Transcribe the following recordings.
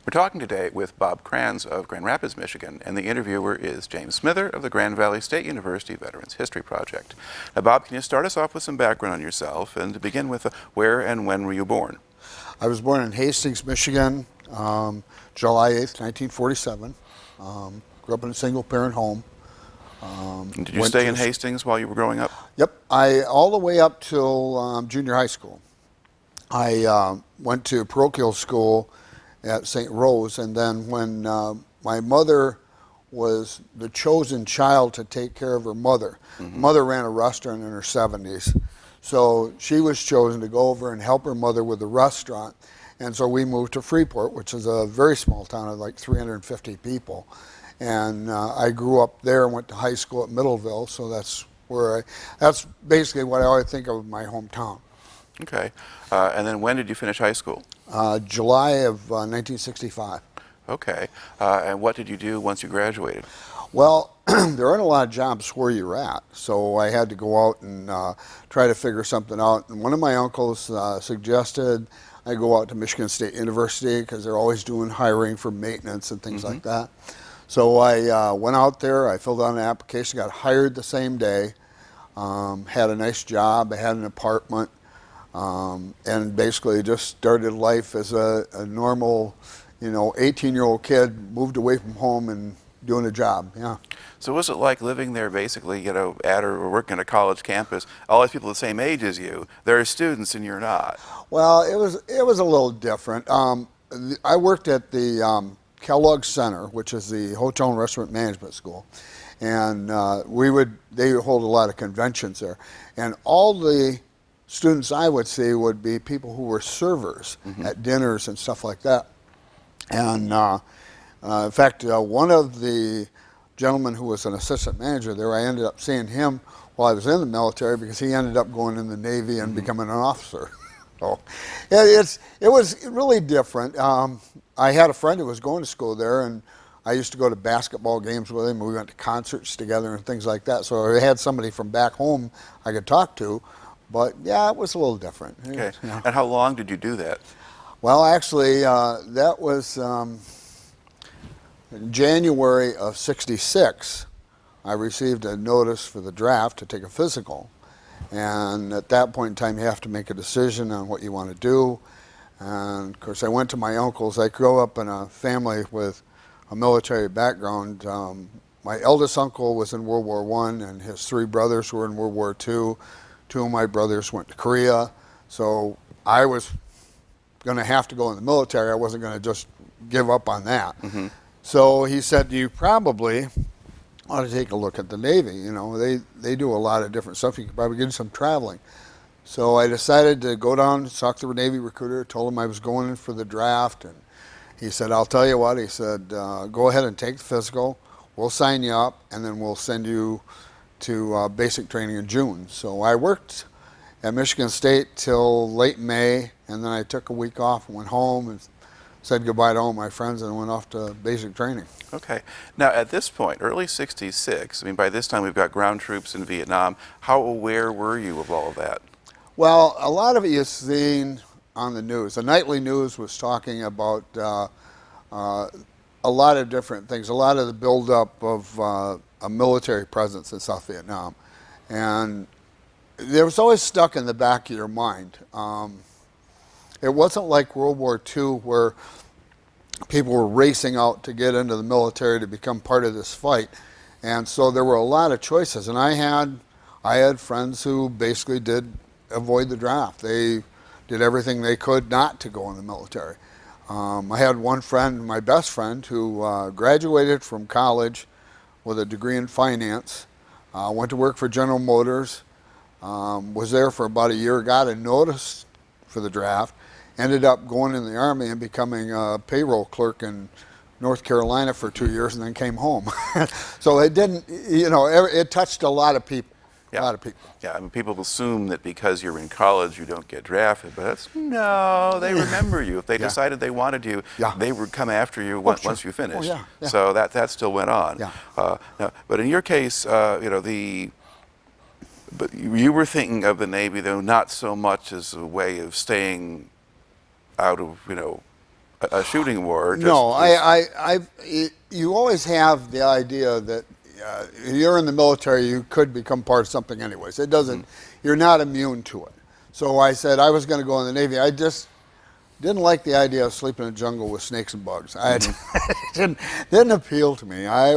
We're talking today with Bob Kranz of Grand Rapids, Michigan, and the interviewer is James Smither of the Grand Valley State University Veterans History Project. Now, Bob, can you start us off with some background on yourself, and to begin with, where and when were you born? I was born in Hastings, Michigan, July 8th, 1947. Grew up in a single-parent home. Did you stay in Hastings while you were growing up? Yep, all the way up till junior high school. I went to parochial school at St. Rose, and then when my mother was the chosen child to take care of her mother. Mother ran a restaurant in her 70s, so she was chosen to go over and help her mother with the restaurant. And so we moved to Freeport, which is a very small town of like 350 people. And I grew up there and went to high school at Middleville, so that's basically what I always think of my hometown. Okay. And then when did you finish high school? July of 1965. Okay. And what did you do once you graduated? Well, there aren't a lot of jobs where you're at, so I had to go out and try to figure something out. And one of my uncles suggested I go out to Michigan State University because they're always doing hiring for maintenance and things like that. So I went out there, I filled out an application, got hired the same day, had a nice job, I had an apartment, and basically just started life as a normal, 18-year-old kid, moved away from home and doing a job, yeah. So what was it like living there basically, at or working at a college campus, all these people the same age as you, they're students and you're not? Well, it was a little different. I worked at the Kellogg Center, which is the Hotel and Restaurant Management School, and they hold a lot of conventions there, and all the students I would see would be people who were servers at dinners and stuff like that. And in fact, one of the gentlemen who was an assistant manager there, I ended up seeing him while I was in the military because he ended up going in the Navy and becoming an officer. So it was really different. I had a friend who was going to school there, and I used to go to basketball games with him. We went to concerts together and things like that. So I had somebody from back home I could talk to. But yeah, it was a little different. Okay. And how long did you do that? Well, actually, that was in January of '66. I received a notice for the draft to take a physical. And at that point in time, you have to make a decision on what you want to do. And of course, I went to my uncles. I grew up in a family with a military background. My eldest uncle was in World War I, and his three brothers were in World War II. Two of my brothers went to Korea. So I was going to have to go in the military. I wasn't going to just give up on that. So he said, you probably ought to take a look at the Navy. They do a lot of different stuff. You could probably do some traveling. So I decided to go down and talk to the Navy recruiter, told him I was going in for the draft, and he said, I'll tell you what, he said, go ahead and take the physical, we'll sign you up, and then we'll send you to basic training in June. So I worked at Michigan State till late May, and then I took a week off and went home and said goodbye to all my friends and went off to basic training. Okay. Now, at this point, early '66, by this time we've got ground troops in Vietnam. How aware were you of all of that? Well, a lot of it you've seen on the news. The nightly news was talking about a lot of different things, a lot of the buildup of a military presence in South Vietnam. And there was always stuck in the back of your mind. It wasn't like World War II where people were racing out to get into the military to become part of this fight. And so there were a lot of choices. And I had friends who basically did avoid the draft. They did everything they could not to go in the military. I had one friend, my best friend, who graduated from college with a degree in finance, went to work for General Motors, was there for about a year, got a notice for the draft, ended up going in the Army and becoming a payroll clerk in North Carolina for 2 years and then came home. So it didn't, it touched a lot of people. Yeah. A lot of people. Yeah, people assume that because you're in college you don't get drafted, but no, they remember you. If they decided they wanted you, they would come after you once you finished. So that still went on. But in your case, but you were thinking of the Navy, though, not so much as a way of staying out of a shooting war? No, you always have the idea that you're in the military, you could become part of something anyways. It doesn't, you're not immune to it. So I said I was going to go in the Navy. I just didn't like the idea of sleeping in the jungle with snakes and bugs. It didn't appeal to me. I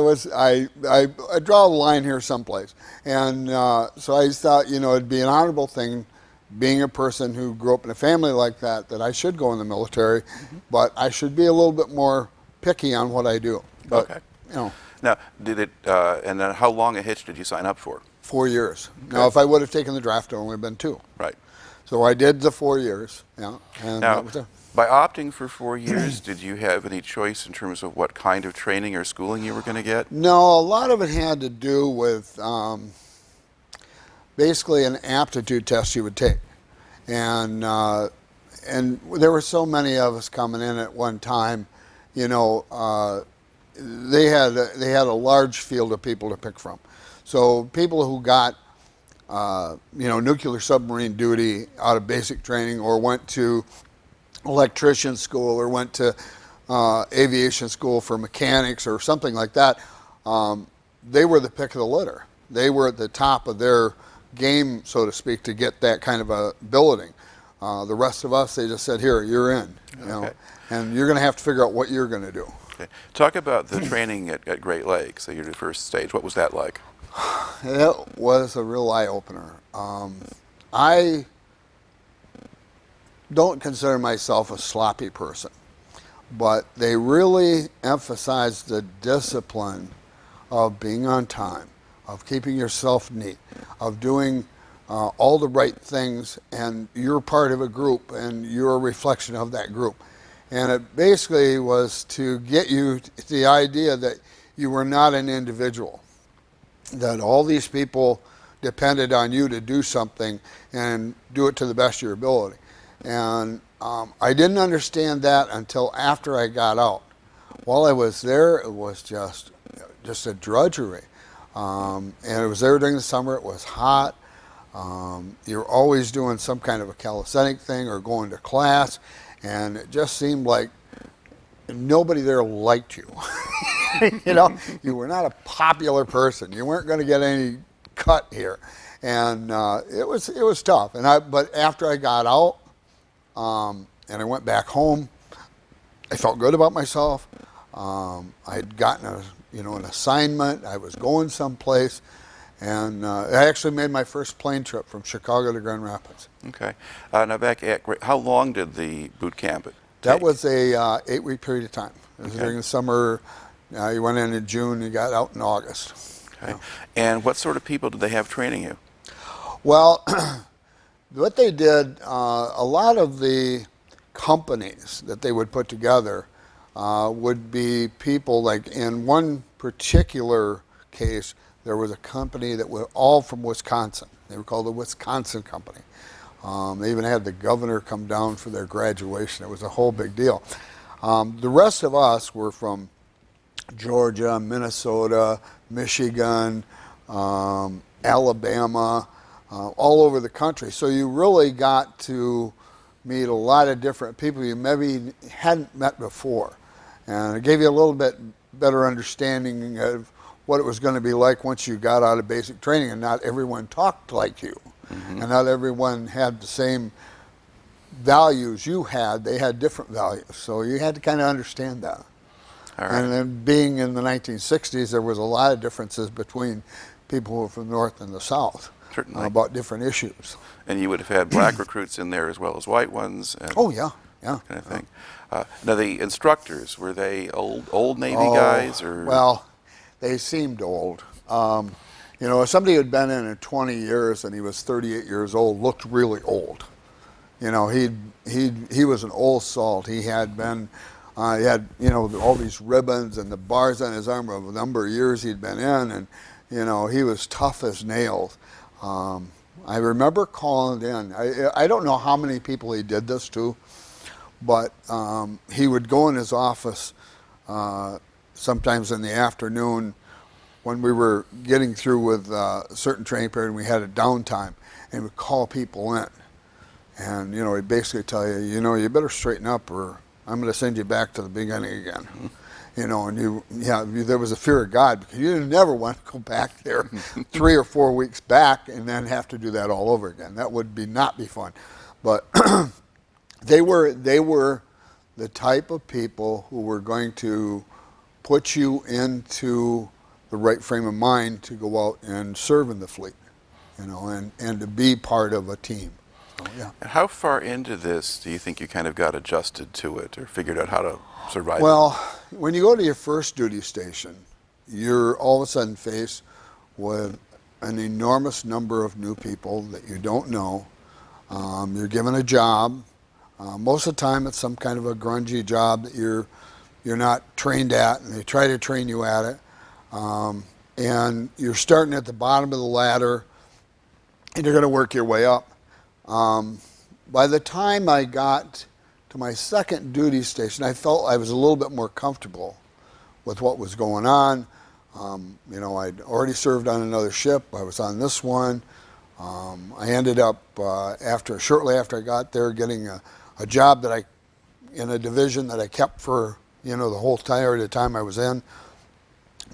draw a line here someplace. And so I thought, it'd be an honorable thing, being a person who grew up in a family like that I should go in the military, but I should be a little bit more picky on what I do. But, okay. Now, did it, and then how long a hitch did you sign up for? 4 years. Okay. Now, if I would have taken the draft, it would only have been 2. Right. So I did the 4 years, and now, that was it. By opting for 4 years, did you have any choice in terms of what kind of training or schooling you were going to get? No, a lot of it had to do with basically an aptitude test you would take. And there were so many of us coming in at one time, they had a large field of people to pick from. So people who got nuclear submarine duty out of basic training, or went to electrician school, or went to aviation school for mechanics or something like that, they were the pick of the litter. They were at the top of their game, so to speak, to get that kind of a billeting. The rest of us, they just said, here, you're in, and you're going to have to figure out what you're going to do. Okay. Talk about the training at Great Lakes, at your first stage. What was that like? It was a real eye-opener. I don't consider myself a sloppy person, but they really emphasized the discipline of being on time, of keeping yourself neat, of doing all the right things, and you're part of a group and you're a reflection of that group. And it basically was to get you to the idea that you were not an individual, that all these people depended on you to do something and do it to the best of your ability. And I didn't understand that until after I got out. While I was there, it was just a drudgery. And it was there during the summer. It was hot. You're always doing some kind of a calisthenic thing or going to class, and it just seemed like nobody there liked you. You were not a popular person. You weren't going to get any cut here, and it was tough. But after I got out, and I went back home, I felt good about myself. I had gotten an assignment. I was going someplace, and I actually made my first plane trip from Chicago to Grand Rapids. Okay. Now back at how long did the boot camp take? That was a 8-week period of time. It was during the summer. You went in June, you got out in August. Okay. And what sort of people did they have training you? Well, what they did, a lot of the companies that they would put together would be people, like in one particular case, there was a company that were all from Wisconsin. They were called the Wisconsin Company. They even had the governor come down for their graduation. It was a whole big deal. The rest of us were from Georgia, Minnesota, Michigan, Alabama, all over the country. So you really got to meet a lot of different people you maybe hadn't met before. And it gave you a little bit better understanding of what it was going to be like once you got out of basic training, and not everyone talked like you. And not everyone had the same values you had. They had different values. So you had to kind of understand that. All right. And then being in the 1960s, there was a lot of differences between people who were from the North and the South. Certainly. About different issues. And you would have had black recruits in there as well as white ones. And oh, yeah. Yeah. Kind of thing. Now, the instructors, were they old Navy guys? Or? Well, they seemed old. If somebody had been in 20 years and he was 38 years old, looked really old. He was an old salt. He had been, he had, all these ribbons and the bars on his arm of a number of years he'd been in, and, he was tough as nails. I remember calling in. I don't know how many people he did this to, but he would go in his office sometimes in the afternoon when we were getting through with a certain training period and we had a downtime, and would call people in. And, he'd basically tell you, you better straighten up or I'm going to send you back to the beginning again. You know, and there was a fear of God because you never want to go back there 3 or 4 weeks back and then have to do that all over again. That would not be fun. But they were the type of people who were going to put you into the right frame of mind to go out and serve in the fleet, you know, and to be part of a team. So, yeah. And how far into this do you think you kind of got adjusted to it or figured out how to survive? Well, when you go to your first duty station, you're all of a sudden faced with an enormous number of new people that you don't know. You're given a job. Most of the time it's some kind of a grungy job that you're not trained at, and they try to train you at it. And you're starting at the bottom of the ladder, and you're going to work your way up. By the time I got to my second duty station, I felt I was a little bit more comfortable with what was going on. You know, I'd already served on another ship. I was on this one. I ended up, shortly after I got there, getting a job in a division that I kept for, you know, the whole time I was in.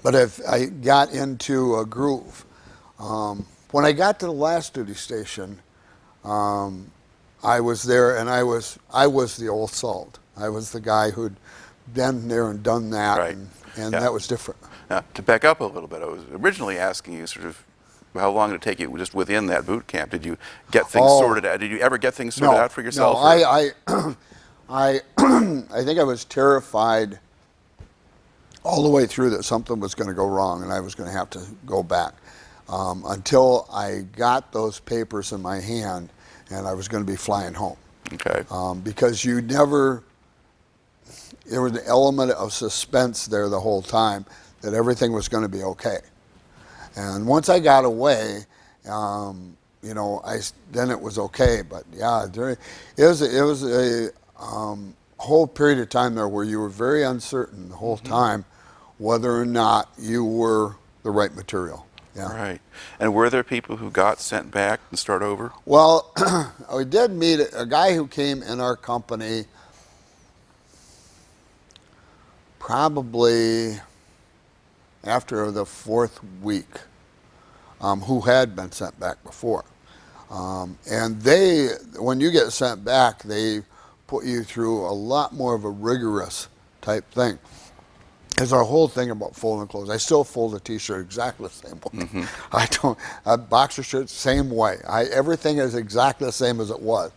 But if I got into a groove. When I got to the last duty station, I was there, and I was the old salt. I was the guy who'd been there and done that, right. and that was different. Now, to back up a little bit, I was originally asking you sort of how long did it take you just within that boot camp? Did you get things sorted out? Did you ever get things sorted out for yourself? No, I think I was terrified all the way through that something was going to go wrong and I was going to have to go back until I got those papers in my hand and I was going to be flying home. Okay. Because there was an element of suspense there the whole time that everything was going to be okay. And once I got away, you know, then it was okay. But yeah, it was a whole period of time there where you were very uncertain the whole time whether or not you were the right material. Yeah. Right. And were there people who got sent back and start over? Well, we did meet a guy who came in our company probably after the 4th week, who had been sent back before. And when you get sent back, they put you through a lot more of a rigorous type thing. There's our whole thing about folding clothes. I still fold a t-shirt exactly the same way. I don't, boxer shirts, same way. Everything is exactly the same as it was.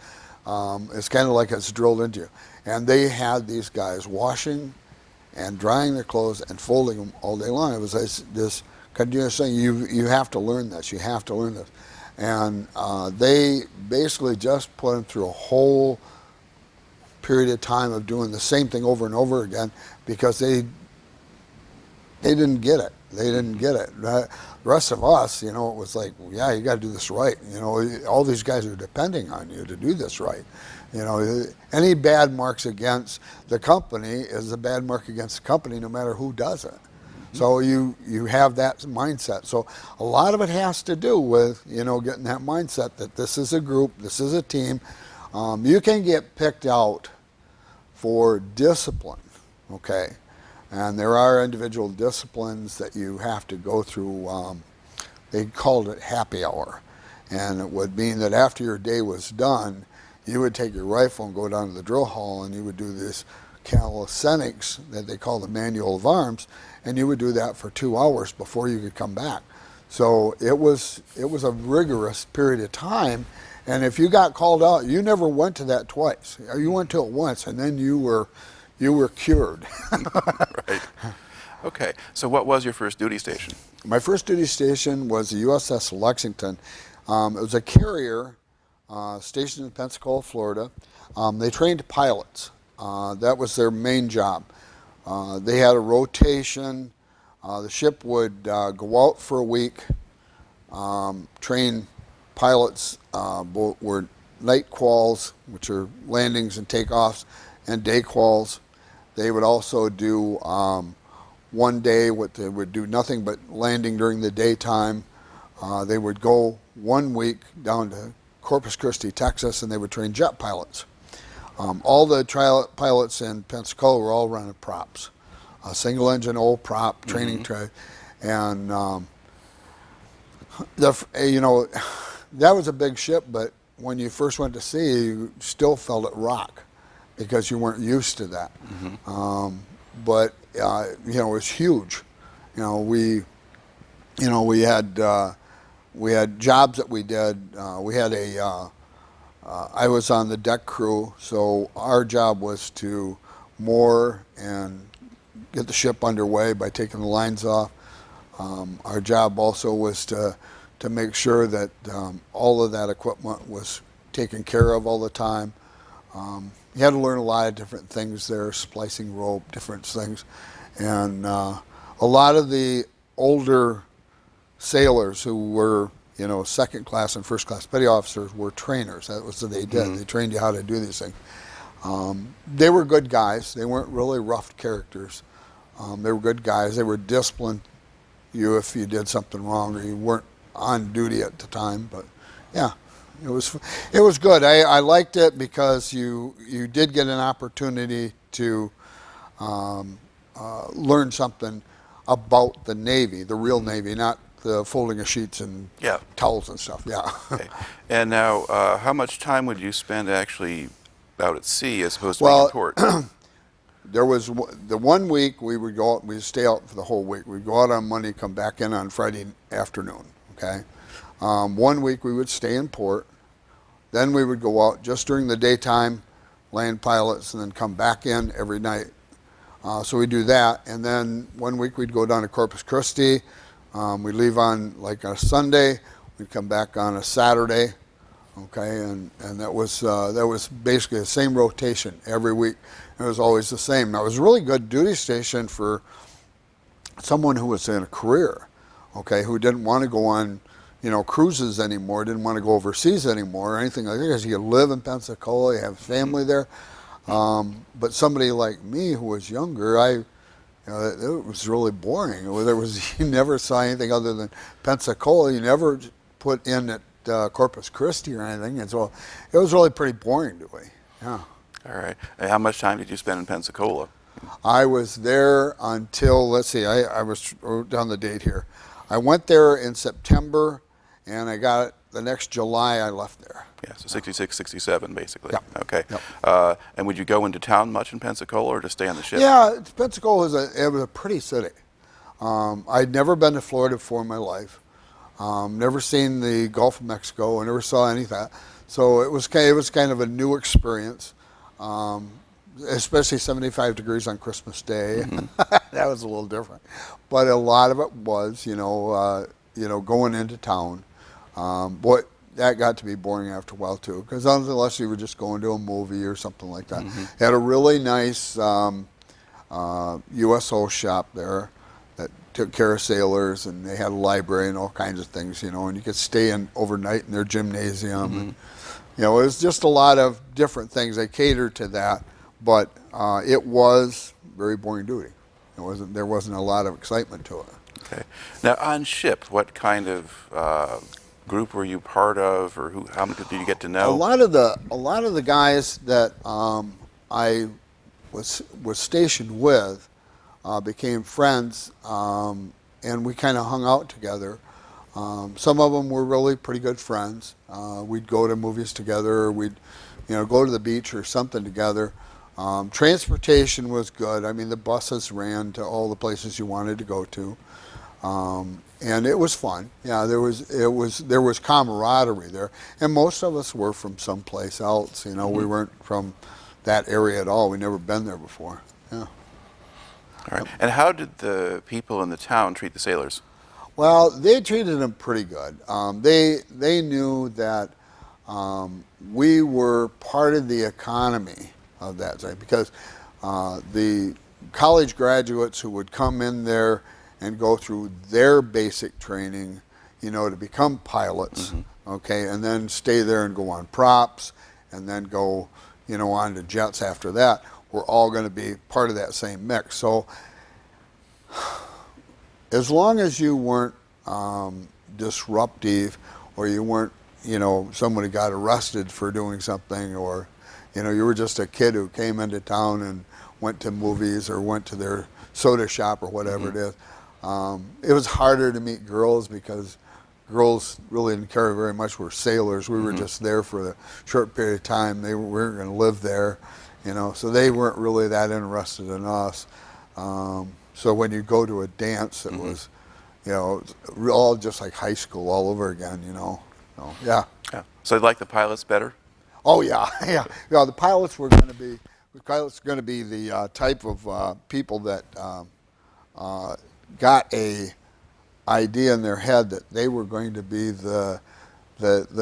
It's kind of like it's drilled into you. And they had these guys washing and drying their clothes and folding them all day long. It was this continuous thing. You have to learn this. You have to learn this. And they basically just put them through a whole period of time of doing the same thing over and over again because they didn't get it. They didn't get it. The rest of us, you know, it was like, well, yeah, you got to do this right. You know, all these guys are depending on you to do this right. You know, any bad marks against the company is a bad mark against the company no matter who does it. So you have that mindset. So a lot of it has to do with, you know, getting that mindset that this is a group, this is a team. You can get picked out for discipline, okay? And there are individual disciplines that you have to go through. They called it happy hour. And it would mean that after your day was done, you would take your rifle and go down to the drill hall and you would do this calisthenics that they call the manual of arms, and you would do that for 2 hours before you could come back. So it was a rigorous period of time, and if you got called out, you never went to that twice. You went to it once, and then you were cured. Right. Okay. So what was your first duty station? My first duty station was the USS Lexington. It was a carrier stationed in Pensacola, Florida. They trained pilots. That was their main job. They had a rotation. The ship would go out for a week, train pilots, both were night quals, which are landings and takeoffs, and day quals. They would also do one day what they would do nothing but landing during the daytime. They would go 1 week down to Corpus Christi, Texas, and they would train jet pilots. All the trial pilots in Pensacola were all running props, a single engine old prop training tray, and you know, that was a big ship. But when you first went to sea, you still felt it rock because you weren't used to that. But you know, it was huge. You know, we had jobs that we did. We had I was on the deck crew, so our job was to moor and get the ship underway by taking the lines off. Our job also was to make sure that all of that equipment was taken care of all the time. You had to learn a lot of different things there, splicing rope, different things. And a lot of the older sailors who were, you know, second class and first class petty officers were trainers. That was what they did. They trained you how to do these things. They were good guys. They weren't really rough characters. They were good guys. They would discipline you if you did something wrong or you weren't on duty at the time. But yeah, it was good. I liked it because you did get an opportunity to learn something about the Navy, the real Navy, not the folding of sheets and towels and stuff. Yeah. Okay. And now, how much time would you spend actually out at sea as opposed to being in port? There was the 1 week we would go out, we'd stay out for the whole week. We'd go out on Monday, come back in on Friday afternoon. Okay. 1 week we would stay in port. Then we would go out just during the daytime, land pilots, and then come back in every night. So we do that, and then 1 week we'd go down to Corpus Christi. We'd leave on like a Sunday. We'd come back on a Saturday. Okay, and that was basically the same rotation every week. It was always the same. Now, it was a really good duty station for someone who was in a career, okay, who didn't want to go on, you know, cruises anymore, didn't want to go overseas anymore or anything like that, because you live in Pensacola, you have family there. But somebody like me who was younger, you know, it was really boring. You never saw anything other than Pensacola. You never put in at Corpus Christi or anything, and so it was really pretty boring to me. Yeah. All right. And how much time did you spend in Pensacola? I was there until, let's see, I wrote down the date here. I went there in September, and I got it the next July I left there. Yeah, so 66, 67 basically. Yeah. Okay. Yep. And would you go into town much in Pensacola or just stay on the ship? Yeah, Pensacola was a pretty city. I'd never been to Florida before in my life. Never seen the Gulf of Mexico. I never saw any of that. So it was kind of a new experience, especially 75 degrees on Christmas Day. That was a little different. But a lot of it was, going into town. Boy, that got to be boring after a while too, because unless you were just going to a movie or something like that. Had a really nice USO shop there that took care of sailors, and they had a library and all kinds of things, and you could stay in overnight in their gymnasium. And, it was just a lot of different things. They catered to that, but it was very boring duty. There wasn't a lot of excitement to it. Okay. Now on ship, what kind of group were you part of, or how many did you get to know? A lot of the guys that I was stationed with became friends, and we kind of hung out together. Some of them were really pretty good friends. We'd go to movies together, or we'd go to the beach or something together. Transportation was good. I mean, the buses ran to all the places you wanted to go to. And it was fun. Yeah, there was camaraderie there, and most of us were from someplace else. We weren't from that area at all. We'd never been there before. Yeah. All right. And how did the people in the town treat the sailors? Well, they treated them pretty good. They knew that we were part of the economy of that thing, because the college graduates who would come in there and go through their basic training, to become pilots, okay, and then stay there and go on props, and then go, on to jets after that. We're all going to be part of that same mix. So as long as you weren't disruptive, or you weren't, somebody got arrested for doing something, or, You know, you were just a kid who came into town and went to movies or went to their soda shop or whatever it is. It was harder to meet girls because girls really didn't care very much. We're sailors. We were just there for a short period of time. They weren't going to live there, you know, so they weren't really that interested in us. So when you go to a dance, it was, you know, all just like high school all over again, you know. So, yeah. So you like the pilots better? Oh yeah, yeah. Yeah, the pilots were going to be the type of people that got a idea in their head that they were going to be the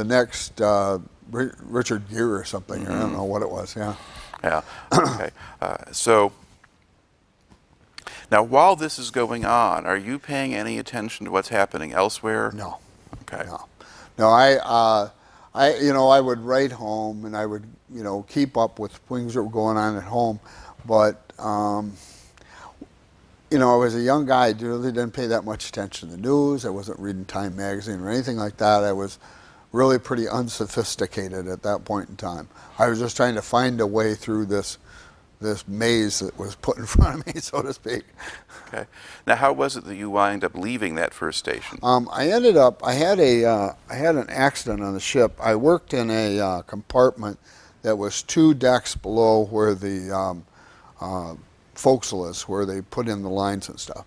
next Richard Gere or something. I don't know what it was. Yeah. Yeah. Okay. So now, while this is going on, are you paying any attention to what's happening elsewhere? No. Okay. No. I would write home and I would, you know, keep up with things that were going on at home, but you know, I was a young guy. I really didn't pay that much attention to the news. I wasn't reading Time magazine or anything like that. I was really pretty unsophisticated at that point in time. I was just trying to find a way through this maze that was put in front of me, so to speak. Okay. Now, how was it that you wind up leaving that first station? I had an accident on the ship. I worked in a compartment that was 2 decks below where the forecastle is, where they put in the lines and stuff.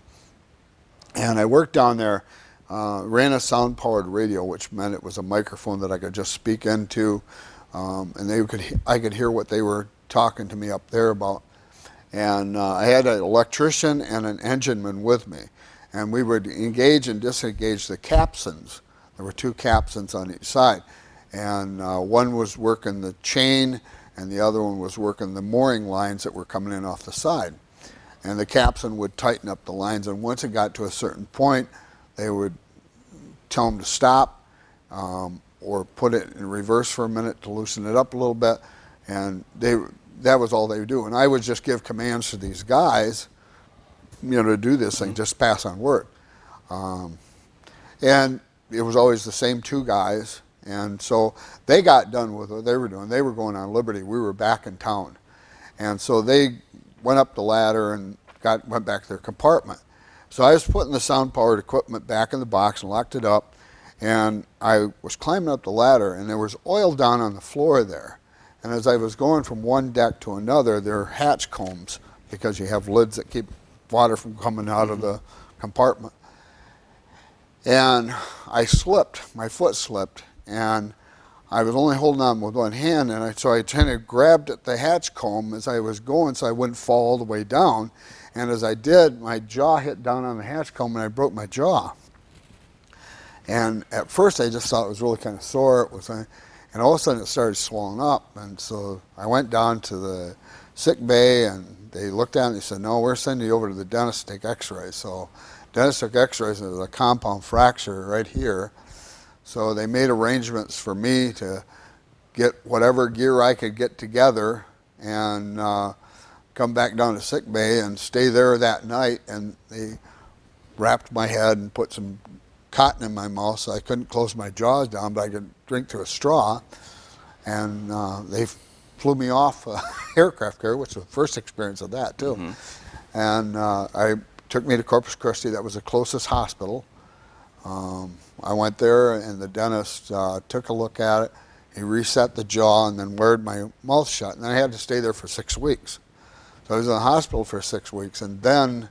And I worked down there, ran a sound-powered radio, which meant it was a microphone that I could just speak into, and I could hear what they were talking to me up there about. And I had an electrician and an engineman with me, and we would engage and disengage the capstans. There were 2 capstans on each side, and one was working the chain and the other one was working the mooring lines that were coming in off the side. And the capstan would tighten up the lines, and once it got to a certain point, they would tell them to stop or put it in reverse for a minute to loosen it up a little bit, and that was all they would do. And I would just give commands to these guys, you know, to do this thing, just pass on word. And it was always the same 2 guys, and so they got done with what they were doing. They were going on liberty. We were back in town. And so they went up the ladder and went back to their compartment. So I was putting the sound-powered equipment back in the box and locked it up, and I was climbing up the ladder, and there was oil down on the floor there. And as I was going from one deck to another, there are hatch combs, because you have lids that keep water from coming out of the compartment. And I slipped, my foot slipped, and I was only holding on with one hand, and so I kind of grabbed at the hatch comb as I was going so I wouldn't fall all the way down. And as I did, my jaw hit down on the hatch comb and I broke my jaw. And at first I just thought it was really kind of sore. And all of a sudden it started swelling up. And so I went down to the sick bay and they looked at it and they said, no, we're sending you over to the dentist to take x-rays. So dentist took x-rays and there was a compound fracture right here. So they made arrangements for me to get whatever gear I could get together and come back down to sick bay and stay there that night. And they wrapped my head and put some cotton in my mouth so I couldn't close my jaws down, but I could drink through a straw. And they flew me off aircraft carrier, which was the first experience of that too. And I took me to Corpus Christi. That was the closest hospital. I went there and the dentist took a look at it. He reset the jaw and then wired my mouth shut. And then I had to stay there for 6 weeks. So I was in the hospital for 6 weeks, and then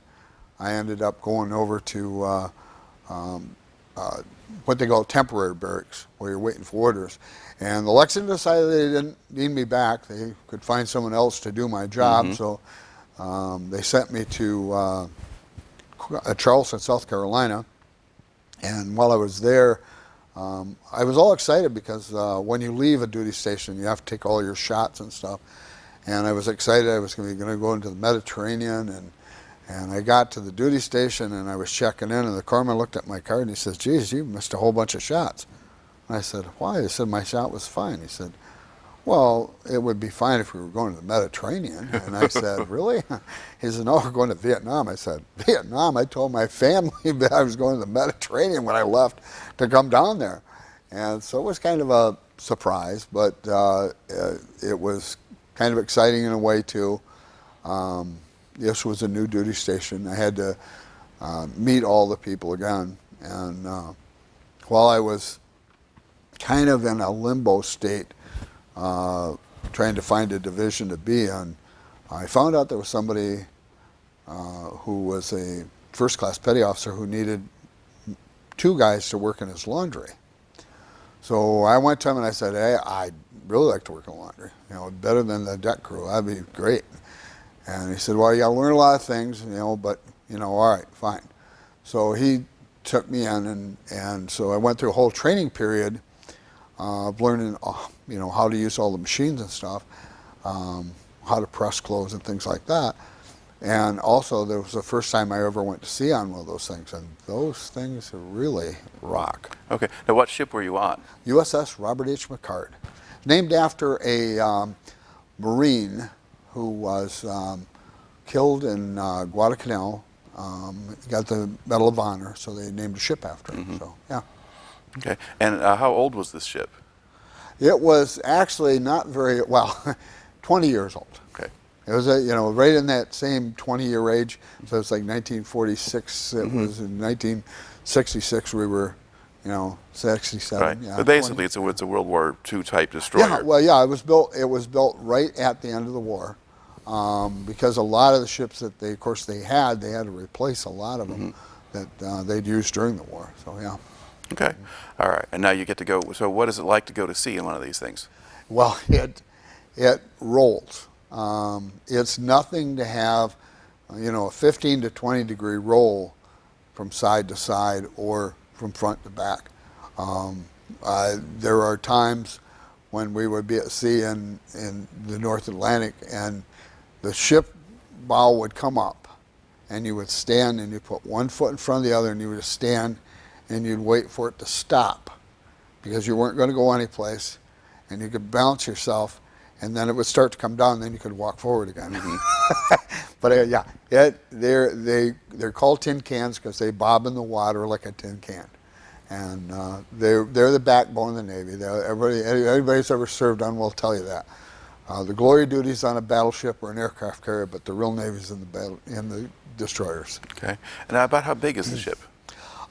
I ended up going over to what they call temporary barracks, where you're waiting for orders. And the Lexington decided they didn't need me back. They could find someone else to do my job. So they sent me to Charleston, South Carolina. And while I was there, I was all excited because when you leave a duty station, you have to take all your shots and stuff. And I was excited I was going to go into the Mediterranean. And I got to the duty station and I was checking in, and the corpsman looked at my card and he says, geez, you missed a whole bunch of shots. And I said, why? He said, my shot was fine. He said, well, it would be fine if we were going to the Mediterranean. And I said, really? He said, no, we're going to Vietnam. I said, Vietnam? I told my family that I was going to the Mediterranean when I left to come down there. And so it was kind of a surprise, but it was kind of exciting in a way too. This was a new duty station. I had to meet all the people again. And while I was kind of in a limbo state, trying to find a division to be in, I found out there was somebody who was a first-class petty officer who needed 2 guys to work in his laundry. So I went to him and I said, hey, I'd really like to work in laundry, you know, better than the deck crew. That'd be great. And he said, well, you got to learn a lot of things, you know, but, you know, all right, fine. So he took me in, and so I went through a whole training period of learning, you know, how to use all the machines and stuff, how to press clothes and things like that. And also, there was the first time I ever went to sea on one of those things, and those things really rock. Okay. Now, what ship were you on? USS Robert H. McCard, named after a Marine who was killed in Guadalcanal. Got the Medal of Honor, so they named a ship after him. So, yeah. Okay. And how old was this ship? It was actually not very, well, 20 years old. Okay. It was, you know, right in that same 20-year age. So it's like 1946. It was in 1966 we were, you know, 67. Right. Yeah, but basically, it's a World War II type destroyer. Yeah. Well, yeah. It was built right at the end of the war, because a lot of the ships that they had to replace a lot of them that they'd used during the war. So yeah. Okay. All right. And now you get to go. So what is it like to go to sea in one of these things? Well, it rolls. It's nothing to have, you know, a 15 to 20 degree roll from side to side or from front to back. There are times when we would be at sea in the North Atlantic, and the ship bow would come up, and you would stand and you put one foot in front of the other, and you would just stand and you'd wait for it to stop, because you weren't going to go anyplace, and you could balance yourself, and then it would start to come down, and then you could walk forward again. But yeah, they're called tin cans because they bob in the water like a tin can, and they're the backbone of the Navy. Everybody who's ever served on will tell you that. The glory duty's on a battleship or an aircraft carrier, but the real Navy's in the destroyers. Okay. And about how big is the ship?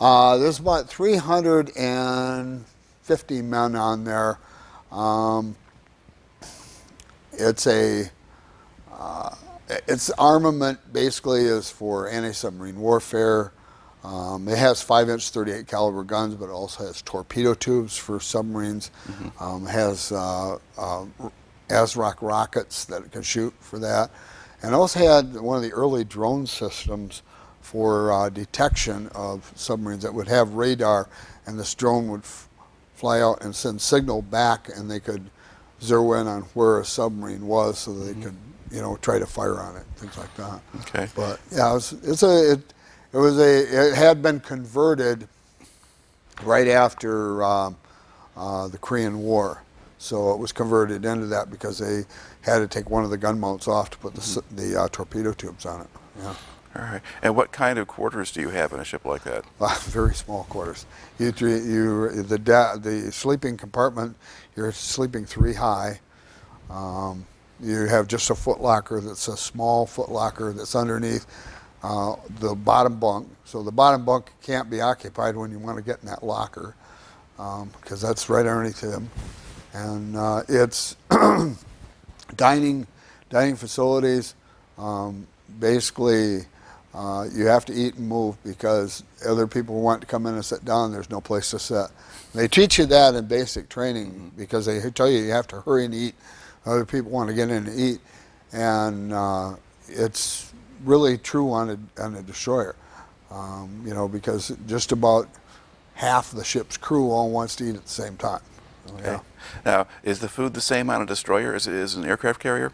There's about 350 men on there. Its armament basically is for anti-submarine warfare. It has 5-inch 38 caliber guns, but it also has torpedo tubes for submarines. It has ASROC rockets that it can shoot for that. And it also had one of the early drone systems for detection of submarines that would have radar, and this drone would fly out and send signal back, and they could zero in on where a submarine was, so that they could, you know, try to fire on it, things like that. Okay. But yeah, it had been converted right after the Korean War, so it was converted into that because they had to take one of the gun mounts off to put the torpedo tubes on it. Yeah. All right. And what kind of quarters do you have in a ship like that? Very small quarters. The sleeping compartment, you're sleeping 3 high. You have just a foot locker that's a small foot locker that's underneath the bottom bunk. So the bottom bunk can't be occupied when you want to get in that locker, because that's right underneath him. And it's dining facilities. Basically, you have to eat and move because other people want to come in and sit down. There's no place to sit. They teach you that in basic training because they tell you have to hurry and eat. Other people want to get in and eat, and it's really true on a destroyer. You know, because just about half the ship's crew all wants to eat at the same time. Okay. Yeah. Now, is the food the same on a destroyer as it is an aircraft carrier?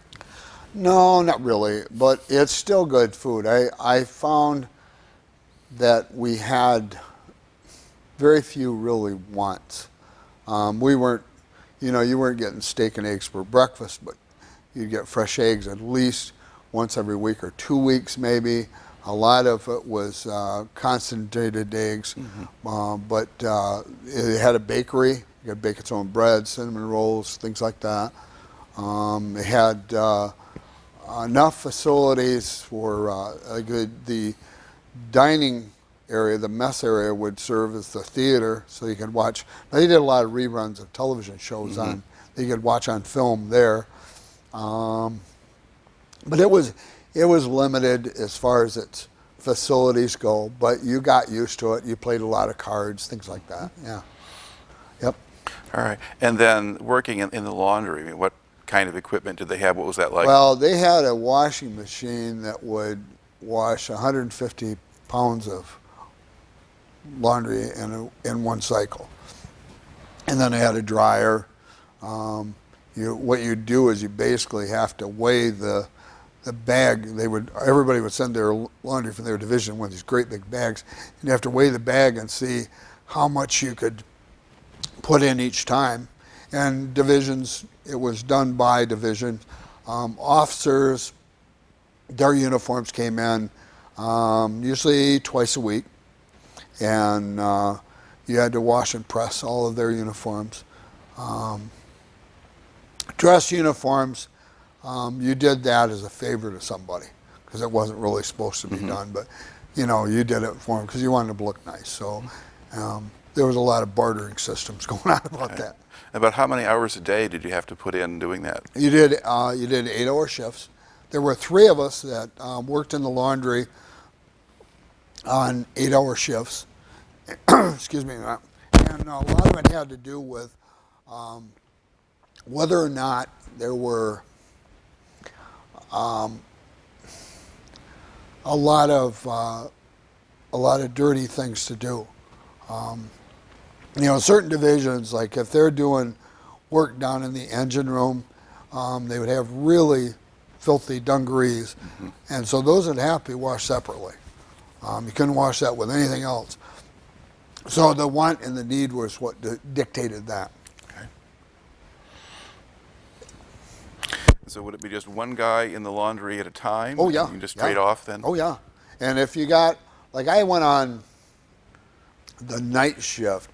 No, not really, but it's still good food. I found that we had very few really wants. We weren't, you know, you weren't getting steak and eggs for breakfast, but you'd get fresh eggs at least once every week or 2 weeks maybe. A lot of it was concentrated eggs, but it had a bakery. You could bake its own bread, cinnamon rolls, things like that. It had enough facilities for the dining area, the mess area would serve as the theater, so you could watch. Now, they did a lot of reruns of television shows on that you could watch on film there. But it was limited as far as its facilities go, but you got used to it. You played a lot of cards, things like that. Yeah. Yep. All right. And then working in the laundry, I mean, what kind of equipment did they have? What was that like? Well, they had a washing machine that would wash 150 pounds of laundry in one cycle. And then they had a dryer. What you do is you basically have to weigh the bag. Everybody would send their laundry from their division in one of these great big bags. You have to weigh the bag and see how much you could put in each time. And divisions, it was done by division. Officers, their uniforms came in usually twice a week, and you had to wash and press all of their uniforms. Dress uniforms, you did that as a favor to somebody because it wasn't really supposed to be done, but you did it for them because you wanted them to look nice. So there was a lot of bartering systems going on about that. About how many hours a day did you have to put in doing that? You did 8-hour shifts. There were 3 of us that worked in the laundry on 8-hour shifts. Excuse me. And a lot of it had to do with whether or not there were a lot of dirty things to do. Certain divisions, like if they're doing work down in the engine room, they would have really filthy dungarees, and so those would have to be washed separately. You couldn't wash that with anything else. So the want and the need was what dictated that. So would it be just one guy in the laundry at a time? Oh, yeah. You just trade off then? Oh, yeah. And if you got, like I went on the night shift,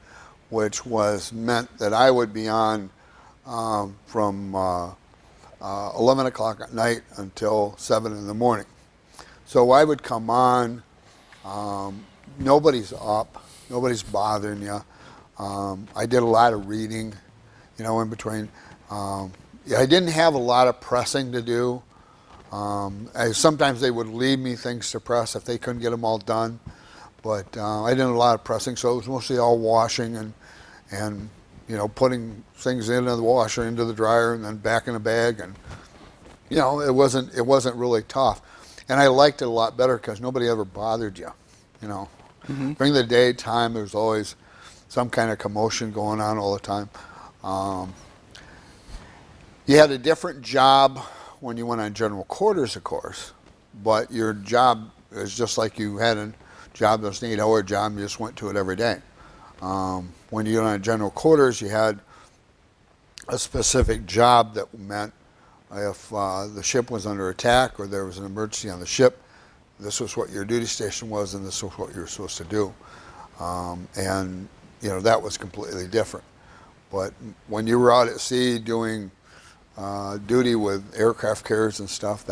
which meant that I would be on from 11 o'clock at night until 7 in the morning. So I would come on, nobody's up, nobody's bothering you. I did a lot of reading, in between. I didn't have a lot of pressing to do. Sometimes they would leave me things to press if they couldn't get them all done. But I did a lot of pressing, so it was mostly all washing and putting things into the washer, into the dryer, and then back in a bag. And it wasn't really tough. And I liked it a lot better because nobody ever bothered you. During the daytime, there's always some kind of commotion going on all the time. You had a different job when you went on general quarters, of course, but your job is just like you had a job that's an 8-hour job, you just went to it every day. When you went on general quarters, you had a specific job that meant if the ship was under attack or there was an emergency on the ship, this was what your duty station was and this was what you were supposed to do. And that was completely different. But when you were out at sea doing duty with aircraft carriers and stuff,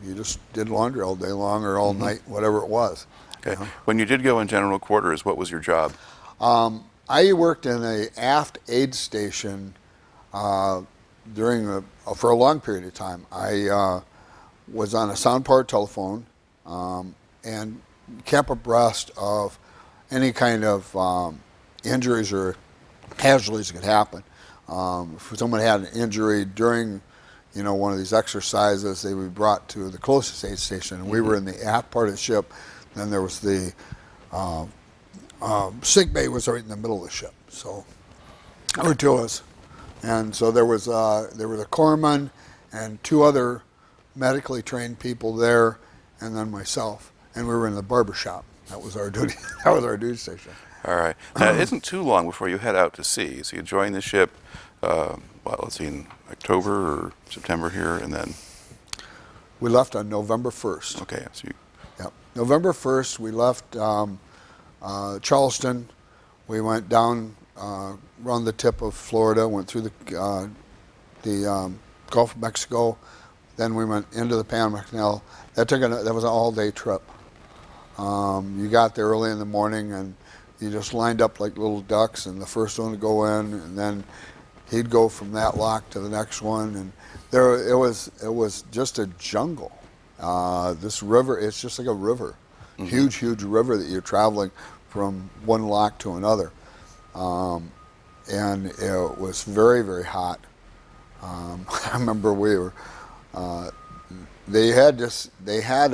you just did laundry all day long or all night, whatever it was. Okay. When you did go in general quarters, what was your job? I worked in a aft aid station for a long period of time. I was on a sound-powered telephone and kept abreast of any kind of injuries or casualties that could happen. If someone had an injury during, one of these exercises, they would be brought to the closest aid station. And we were in the aft part of the ship. Then there was the sick bay was right in the middle of the ship. So there were 2 of us, and so there was a corpsman and 2 other medically trained people there, and then myself. And we were in the barber shop. That was our duty. That was our duty station. All right. Now, it isn't too long before you head out to sea. So you join the ship, let's see, in October or September here, and then? We left on November 1st. Okay. So Yep. November 1st, we left Charleston. We went down around the tip of Florida, went through the Gulf of Mexico. Then we went into the Panama Canal. That was an all-day trip. You got there early in the morning, and you just lined up like little ducks, and the first one to go in, and then he'd go from that lock to the next one, and it was just a jungle. This river, it's just like a river, huge river that you're traveling from one lock to another, and it was very, very hot. I remember we were. They had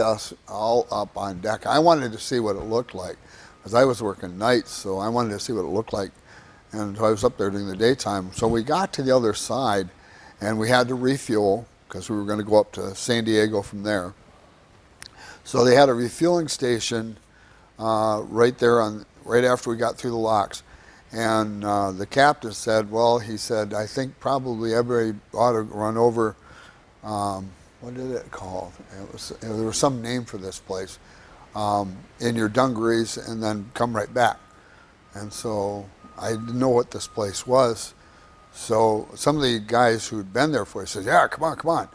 us all up on deck. I wanted to see what it looked like, because I was working nights, so I wanted to see what it looked like. And so I was up there during the daytime. So we got to the other side, and we had to refuel, because we were going to go up to San Diego from there. So they had a refueling station right there right after we got through the locks. And the captain said, well, he said, I think probably everybody ought to run over. What did it call? There was some name for this place, in your dungarees, and then come right back. And so I didn't know what this place was. So some of the guys who'd been there for it said, yeah, come on.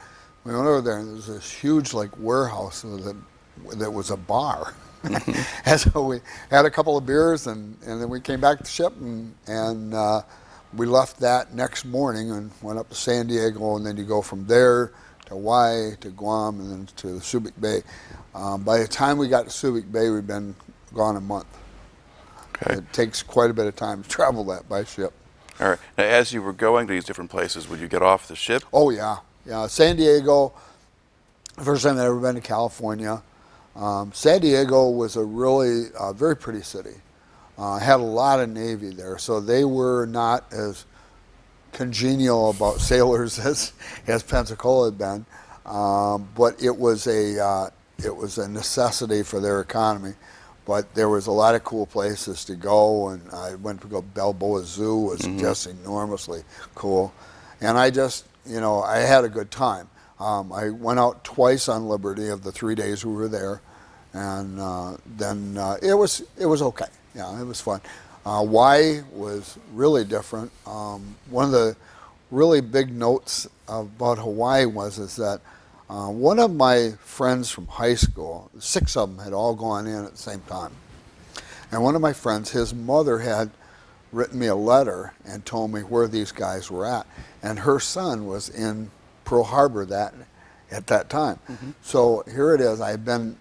We went over there, and there was this huge warehouse that was a bar. And so we had a couple of beers, and then we came back to the ship, and we left that next morning and went up to San Diego, and then you go from there to Hawaii, to Guam, and then to Subic Bay. By the time we got to Subic Bay, we'd been gone a month. Okay. It takes quite a bit of time to travel that by ship. All right. Now, as you were going to these different places, would you get off the ship? Oh, yeah. San Diego, first time I'd ever been to California. San Diego was a really very pretty city. Had a lot of Navy there, so they were not as congenial about sailors as Pensacola had been, but it was a necessity for their economy. But there was a lot of cool places to go, and I went to go. Balboa Zoo was just enormously cool, and I just, I had a good time. I went out twice on Liberty of the 3 days we were there, and then it was okay. Yeah, it was fun. Hawaii was really different. One of the really big notes about Hawaii is that one of my friends from high school, 6 of them had all gone in at the same time. And one of my friends, his mother had written me a letter and told me where these guys were at. And her son was in Pearl Harbor at that time. So here it is.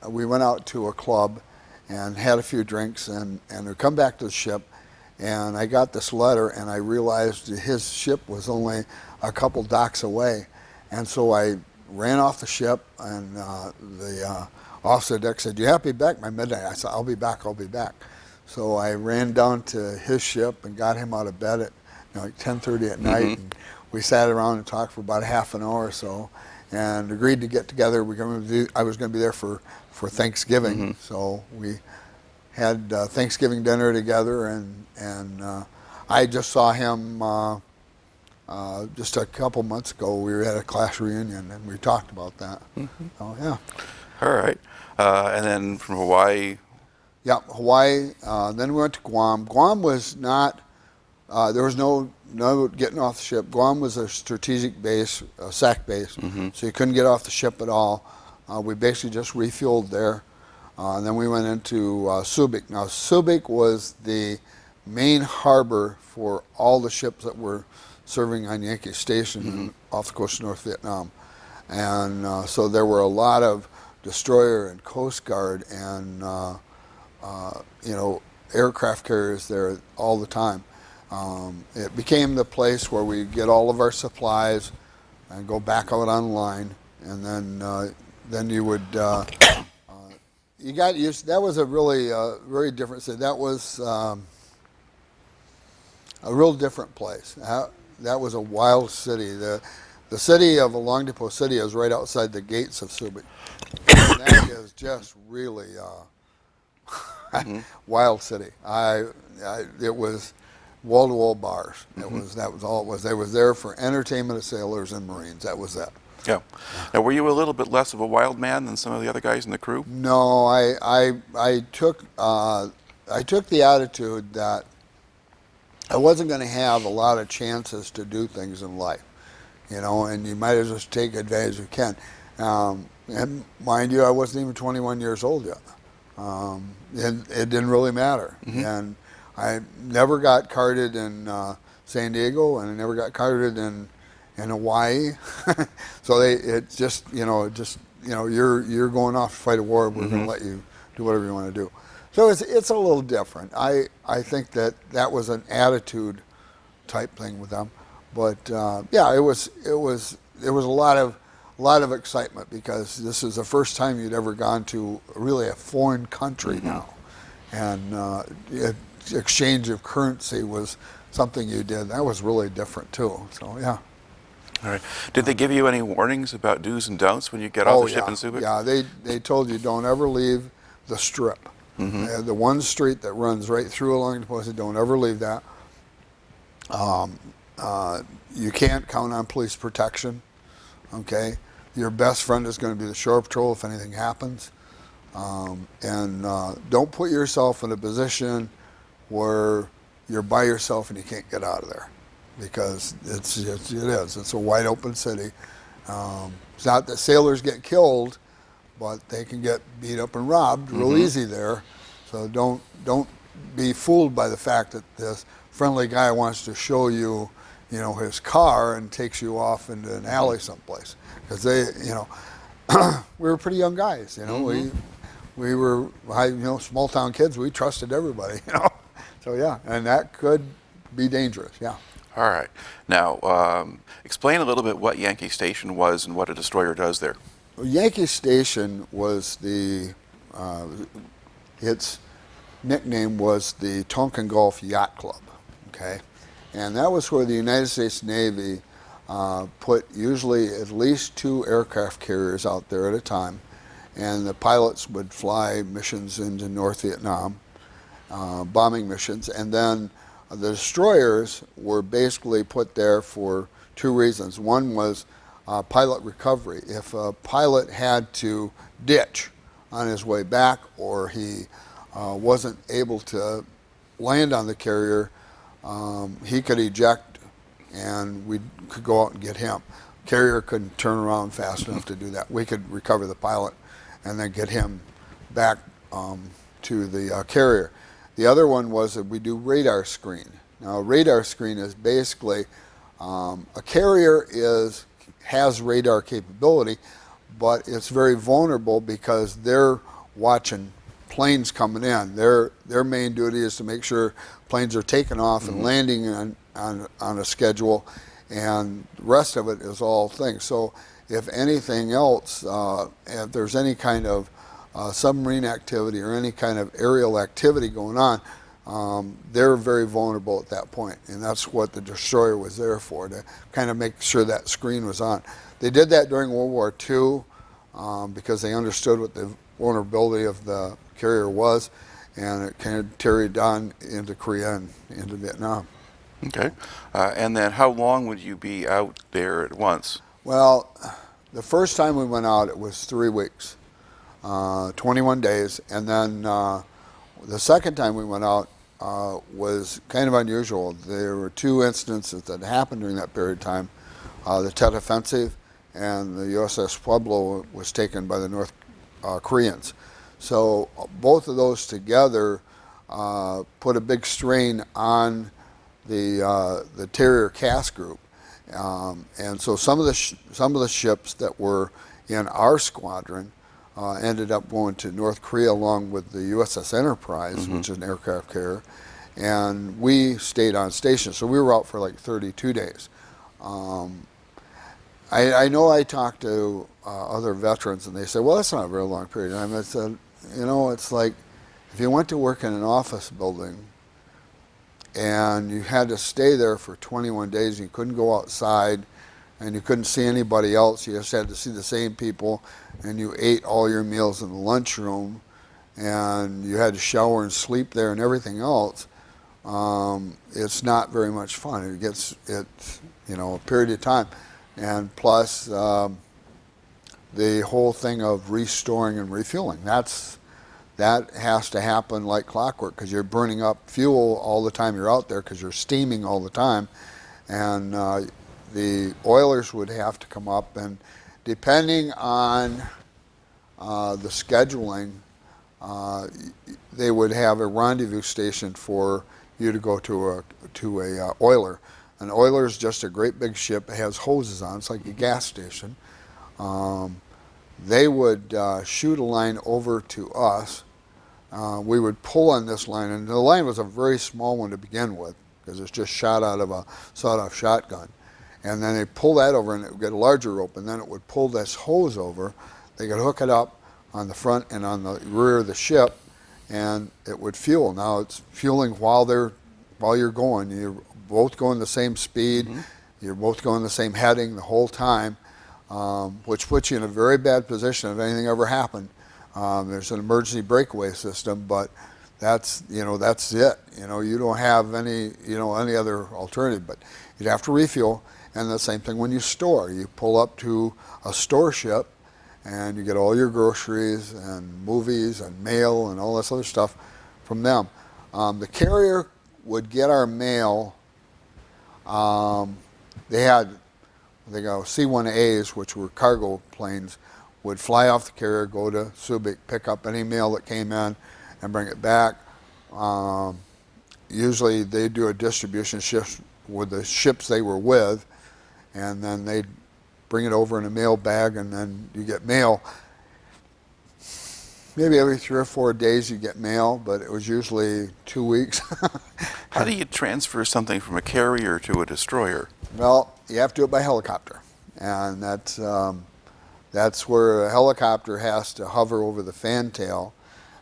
We went out to a club and had a few drinks, and we come back to the ship, and I got this letter, and I realized his ship was only a couple docks away. And so I ran off the ship, and the officer deck said, you have to be back by midnight. I said, I'll be back. So I ran down to his ship and got him out of bed at like 10:30 at night, and we sat around and talked for about half an hour or so, and agreed to get together. I was going to be there for Thanksgiving, so we had Thanksgiving dinner together, and I just saw him just a couple months ago. We were at a class reunion, and we talked about that. Oh, yeah. All right. And then from Hawaii? Yeah, Hawaii. Then we went to Guam. Guam was not, there was no getting off the ship. Guam was a strategic base, a SAC base, so you couldn't get off the ship at all. We basically just refueled there. And then we went into Subic. Now, Subic was the main harbor for all the ships that were serving on Yankee Station off the coast of North Vietnam. And so there were a lot of destroyer and Coast Guard and aircraft carriers there all the time. It became the place where we get all of our supplies and go back out online, and then you would you got used. That was a really very different city. That was a real different place. That was a wild city. The city of Long Depot City is right outside the gates of Subic. And that is just really wild city. It was wall-to-wall bars. That was all it was. They was there for entertainment of sailors and Marines. That was that. Yeah. Now, were you a little bit less of a wild man than some of the other guys in the crew? No, I took the attitude that I wasn't going to have a lot of chances to do things in life. you know, and you might as well take advantage you can. And mind you, I wasn't even 21 years old yet. It didn't really matter. And I never got carded in San Diego, and I never got carded in Hawaii. So you're going off to fight a war. We're going to let you do whatever you want to do. So it's a little different. I think that was an attitude type thing with them. But yeah, it was a lot of excitement, because this is the first time you'd ever gone to really a foreign country now, and exchange of currency was something you did. That was really different too. So yeah. All right. Did they give you any warnings about do's and don'ts when you get off the ship in Subic? Yeah, they told you don't ever leave the strip. The one street that runs right through along the coast, don't ever leave that. You can't count on police protection. Okay, your best friend is going to be the shore patrol if anything happens, and don't put yourself in a position where you're by yourself and you can't get out of there, because it's a wide open city. It's not that sailors get killed, but they can get beat up and robbed real easy there. So don't be fooled by the fact that this friendly guy wants to show you, his car and takes you off into an alley someplace. Because we were pretty young guys, we were, small town kids. We trusted everybody, So yeah, and that could be dangerous. Yeah. All right. Now, explain a little bit what Yankee Station was and what a destroyer does there. Well, Yankee Station was its nickname was the Tonkin Gulf Yacht Club, okay? And that was where the United States Navy put usually at least 2 aircraft carriers out there at a time, and the pilots would fly missions into North Vietnam, bombing missions, and then the destroyers were basically put there for 2 reasons. One was pilot recovery. If a pilot had to ditch on his way back, or he wasn't able to land on the carrier, he could eject and we could go out and get him. Carrier couldn't turn around fast enough to do that. We could recover the pilot and then get him back to the carrier. The other one was that we do radar screen. Now, a radar screen is basically a carrier has radar capability, but it's very vulnerable because they're watching planes coming in. Their main duty is to make sure planes are taking off and landing on a schedule, and the rest of it is all things. So if anything else, if there's any kind of submarine activity or any kind of aerial activity going on, they're very vulnerable at that point, and that's what the destroyer was there for, to kind of make sure that screen was on. They did that during World War II because they understood what the vulnerability of the carrier was, and it kind of carried on into Korea and into Vietnam. Okay. And then how long would you be out there at once? Well, the first time we went out, it was 3 weeks, 21 days, and then the second time we went out was kind of unusual. There were 2 instances that happened during that period of time. The Tet Offensive and the USS Pueblo was taken by the North Koreans. So both of those together put a big strain on the Terrier Cask Group, and so some of the ships that were in our squadron ended up going to North Korea along with the USS Enterprise, which is an aircraft carrier, and we stayed on station. So we were out for like 32 days. I know I talked to other veterans, and they said, well, that's not a very long period of time. I said, it's like if you went to work in an office building and you had to stay there for 21 days, and you couldn't go outside, and you couldn't see anybody else, you just had to see the same people, and you ate all your meals in the lunchroom, and you had to shower and sleep there and everything else, it's not very much fun. It's a period of time. And plus, the whole thing of restoring and refueling, that has to happen like clockwork, because you're burning up fuel all the time you're out there, because you're steaming all the time, and the oilers would have to come up, and depending on the scheduling, they would have a rendezvous station for you to go to a oiler. An oiler is just a great big ship. It has hoses on. It's like a gas station. They would shoot a line over to us. We would pull on this line, and the line was a very small one to begin with because it's just shot out of a sawed-off shotgun. And then they pull that over, and it would get a larger rope, and then it would pull this hose over. They could hook it up on the front and on the rear of the ship, and it would fuel. Now it's fueling while you're going. You're both going the same speed. Mm-hmm. You're both going the same heading the whole time, which puts you in a very bad position if anything ever happened. There's an emergency breakaway system, but that's it. You don't have any other alternative, but you'd have to refuel. And the same thing when you store. You pull up to a store ship, and you get all your groceries and movies and mail and all this other stuff from them. The carrier would get our mail. They go C-1As, which were cargo planes, would fly off the carrier, go to Subic, pick up any mail that came in, and bring it back. Usually they do a distribution shift with the ships they were with, and then they'd bring it over in a mail bag, and then you get mail. Maybe every 3 or 4 days you get mail, but it was usually 2 weeks. How do you transfer something from a carrier to a destroyer? Well, you have to do it by helicopter, and that's where a helicopter has to hover over the fantail.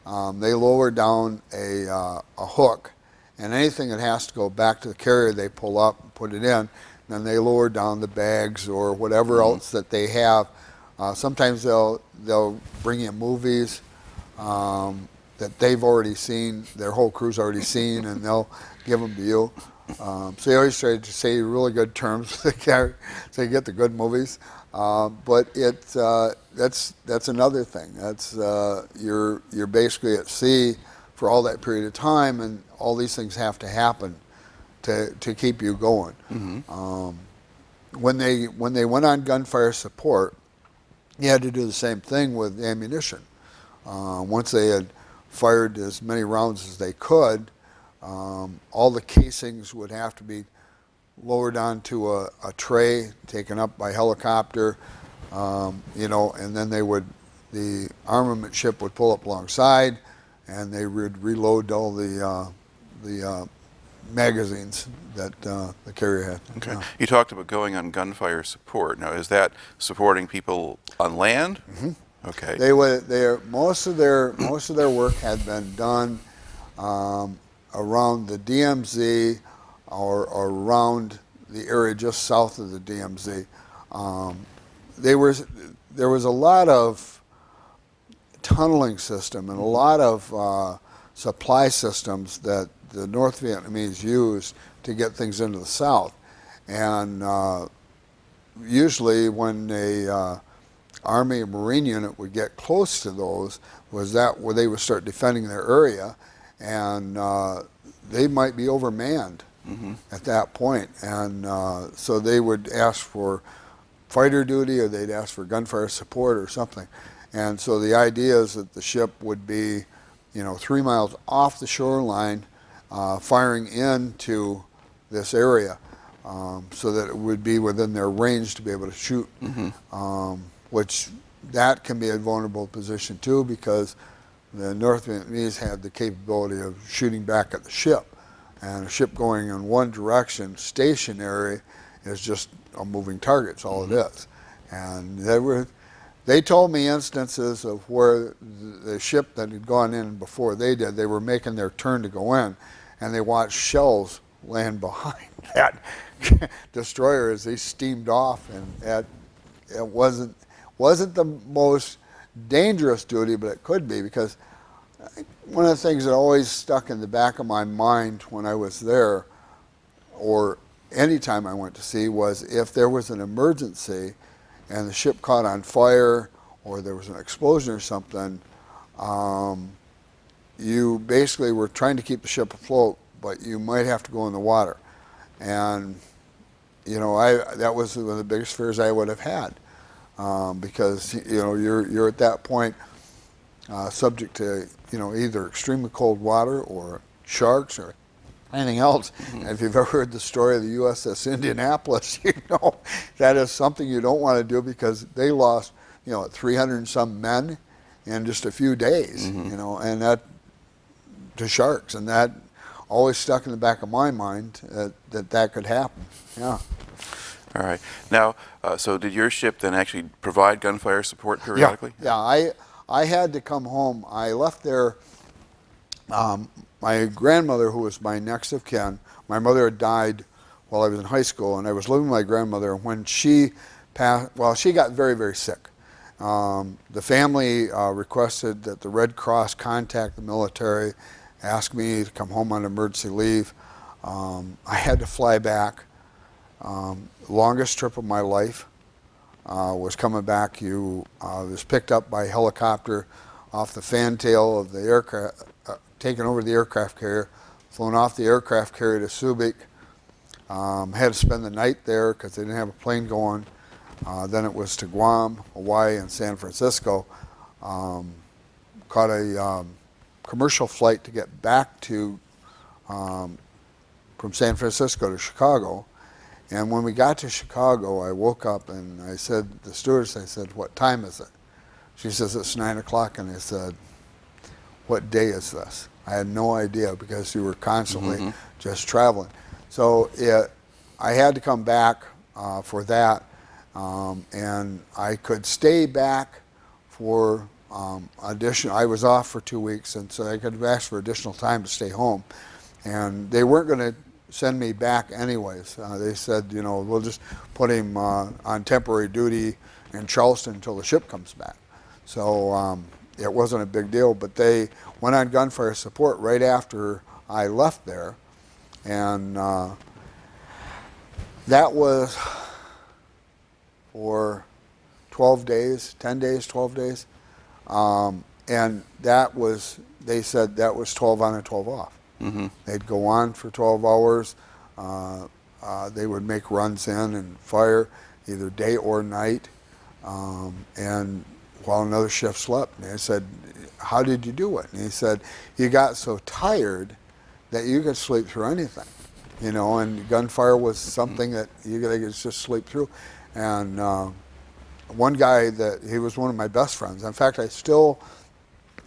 They lower down a hook, and anything that has to go back to the carrier, they pull up and put it in. Then they lower down the bags or whatever else that they have. Sometimes they'll bring you movies that they've already seen, their whole crew's already seen, and they'll give them to you. So they always try to say really good terms with the carrier, so you get the good movies. But that's another thing. That's you're basically at sea for all that period of time, and all these things have to happen to keep you going. Mm-hmm. When they went on gunfire support, you had to do the same thing with ammunition. Once they had fired as many rounds as they could, all the casings would have to be lowered onto a tray, taken up by helicopter, and then the armament ship would pull up alongside, and they would reload all the magazines that the carrier had. Okay. You talked about going on gunfire support. Now, is that supporting people on land? Mm-hmm. Okay. Most of their work had been done around the DMZ or around the area just south of the DMZ. There was a lot of tunneling system and a lot of supply systems that the North Vietnamese used to get things into the South. And usually when a Army or Marine unit would get close to those, was that where they would start defending their area, and they might be overmanned at that point. And so they would ask for fighter duty, or they'd ask for gunfire support or something. And so the idea is that the ship would be 3 miles off the shoreline, firing into this area, so that it would be within their range to be able to shoot, which that can be a vulnerable position too, because the North Vietnamese had the capability of shooting back at the ship, and a ship going in one direction, stationary, is just a moving target. That's all it is. And they told me instances of where the ship that had gone in before they did, they were making their turn to go in, and they watched shells land behind that destroyer as they steamed off, and it wasn't the most dangerous duty, but it could be, because I think one of the things that always stuck in the back of my mind when I was there, or any time I went to sea, was if there was an emergency and the ship caught on fire or there was an explosion or something, you basically were trying to keep the ship afloat, but you might have to go in the water. And that was one of the biggest fears I would have had, because you're at that point subject to either extremely cold water or sharks or anything else. And if you've ever heard the story of the USS Indianapolis, that is something you don't want to do, because they lost 300 and some men in just a few days, and that to sharks, and that always stuck in the back of my mind that could happen. Yeah. All right. Now, so did your ship then actually provide gunfire support periodically? Yeah. I had to come home. I left there. My grandmother, who was my next of kin, my mother had died while I was in high school, and I was living with my grandmother. When she passed, she got very, very sick. The family requested that the Red Cross contact the military, ask me to come home on emergency leave. I had to fly back. Longest trip of my life was coming back. Was picked up by helicopter off the fantail of the aircraft, taken over the aircraft carrier, flown off the aircraft carrier to Subic. Had to spend the night there because they didn't have a plane going. Then it was to Guam, Hawaii, and San Francisco. Caught a commercial flight to get back to from San Francisco to Chicago. And when we got to Chicago, I woke up and I said, the stewardess, I said, "What time is it?" She says, "It's 9 o'clock. And I said, "What day is this?" I had no idea, because you were constantly just traveling. So I had to come back for that. And I could stay back for additional. I was off for 2 weeks, and so I could ask for additional time to stay home. And they weren't going to send me back anyways. They said, we'll just put him on temporary duty in Charleston until the ship comes back. So it wasn't a big deal, but they went on gunfire support right after I left there. And that was for 12 days, 10 days, 12 days. And that was, they said that was 12 on and 12 off. They'd go on for 12 hours. They would make runs in and fire either day or night. And while another shift slept, and I said, "How did you do it?" And he said, "You got so tired that you could sleep through anything, and gunfire was something that you could just sleep through." And one guy he was one of my best friends. In fact, I still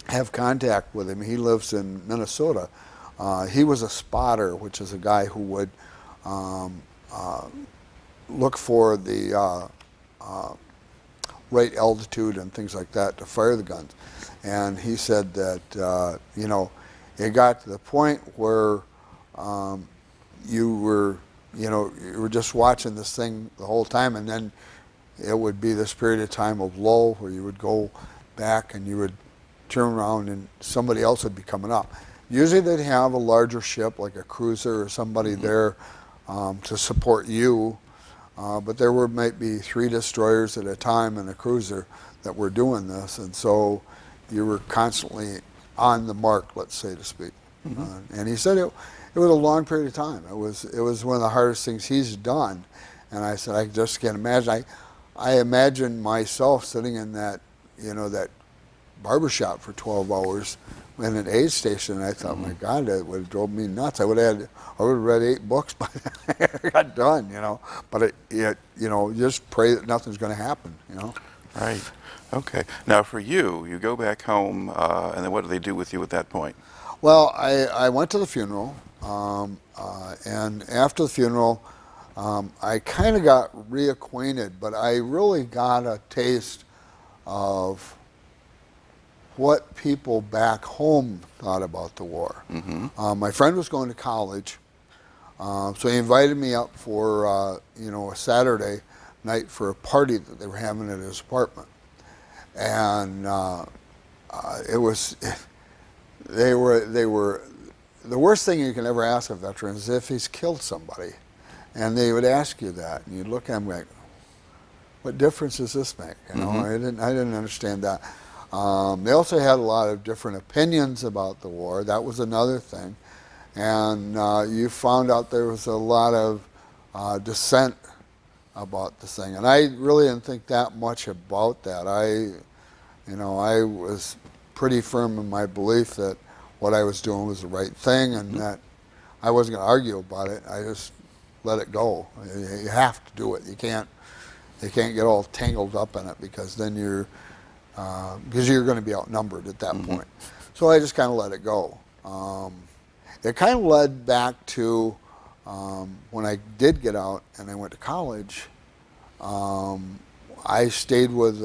have contact with him. He lives in Minnesota. He was a spotter, which is a guy who would look for the right altitude and things like that to fire the guns. And he said that, it got to the point where you were just watching this thing the whole time, and then it would be this period of time of lull where you would go back and you would turn around and somebody else would be coming up. Usually they'd have a larger ship like a cruiser or somebody there to support you, but there might be 3 destroyers at a time and a cruiser that were doing this, and so you were constantly on the mark, let's say, to speak. And he said it was a long period of time. It was one of the hardest things he's done. And I said, I just can't imagine. I imagine myself sitting in that, that barbershop for 12 hours in an aid station, and I thought, my God, that would have drove me nuts. I would have read 8 books by the time I got done, But just pray that nothing's going to happen, Right. Okay. Now for you go back home, and then what do they do with you at that point? Well, I went to the funeral, and after the funeral, I kind of got reacquainted, but I really got a taste of what people back home thought about the war. My friend was going to college, so he invited me up for a Saturday night for a party that they were having at his apartment, and it was they were the worst thing you can ever ask a veteran is if he's killed somebody, and they would ask you that, and you'd look at him like, what difference does this make? I didn't understand that. They also had a lot of different opinions about the war. That was another thing. And you found out there was a lot of dissent about this thing, and I really didn't think that much about that. I was pretty firm in my belief that what I was doing was the right thing, and that I wasn't going to argue about it. I just let it go. You have to do it. You can't get all tangled up in it, because then you're going to be outnumbered at that point. So I just kind of let it go. It kind of led back to when I did get out and I went to college. I stayed with,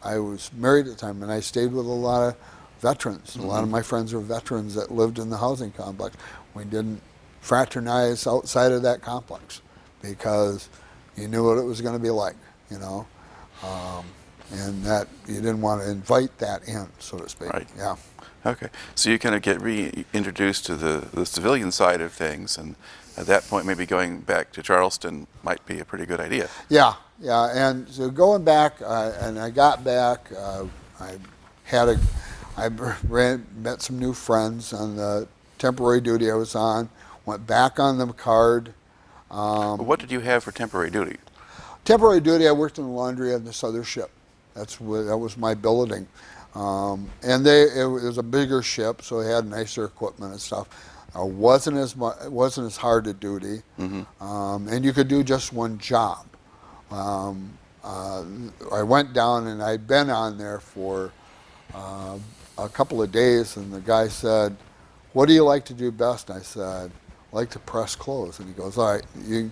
I was married at the time, and I stayed with a lot of veterans. A lot of my friends were veterans that lived in the housing complex. We didn't fraternize outside of that complex, because you knew what it was going to be like, and that you didn't want to invite that in, so to speak. Right. Yeah. Okay. So you kind of get reintroduced to the civilian side of things, and at that point, maybe going back to Charleston might be a pretty good idea. Yeah, yeah. And so going back, and I got back, I met some new friends on the temporary duty I was on. Went back on the McCard. What did you have for temporary duty? Temporary duty, I worked in the laundry on this other ship. That was my billeting. And it was a bigger ship, so they had nicer equipment and stuff. It wasn't as hard a duty, and you could do just one job. I went down, and I'd been on there for a couple of days, and the guy said, "What do you like to do best?" And I said, "I like to press clothes." And he goes, "All right, you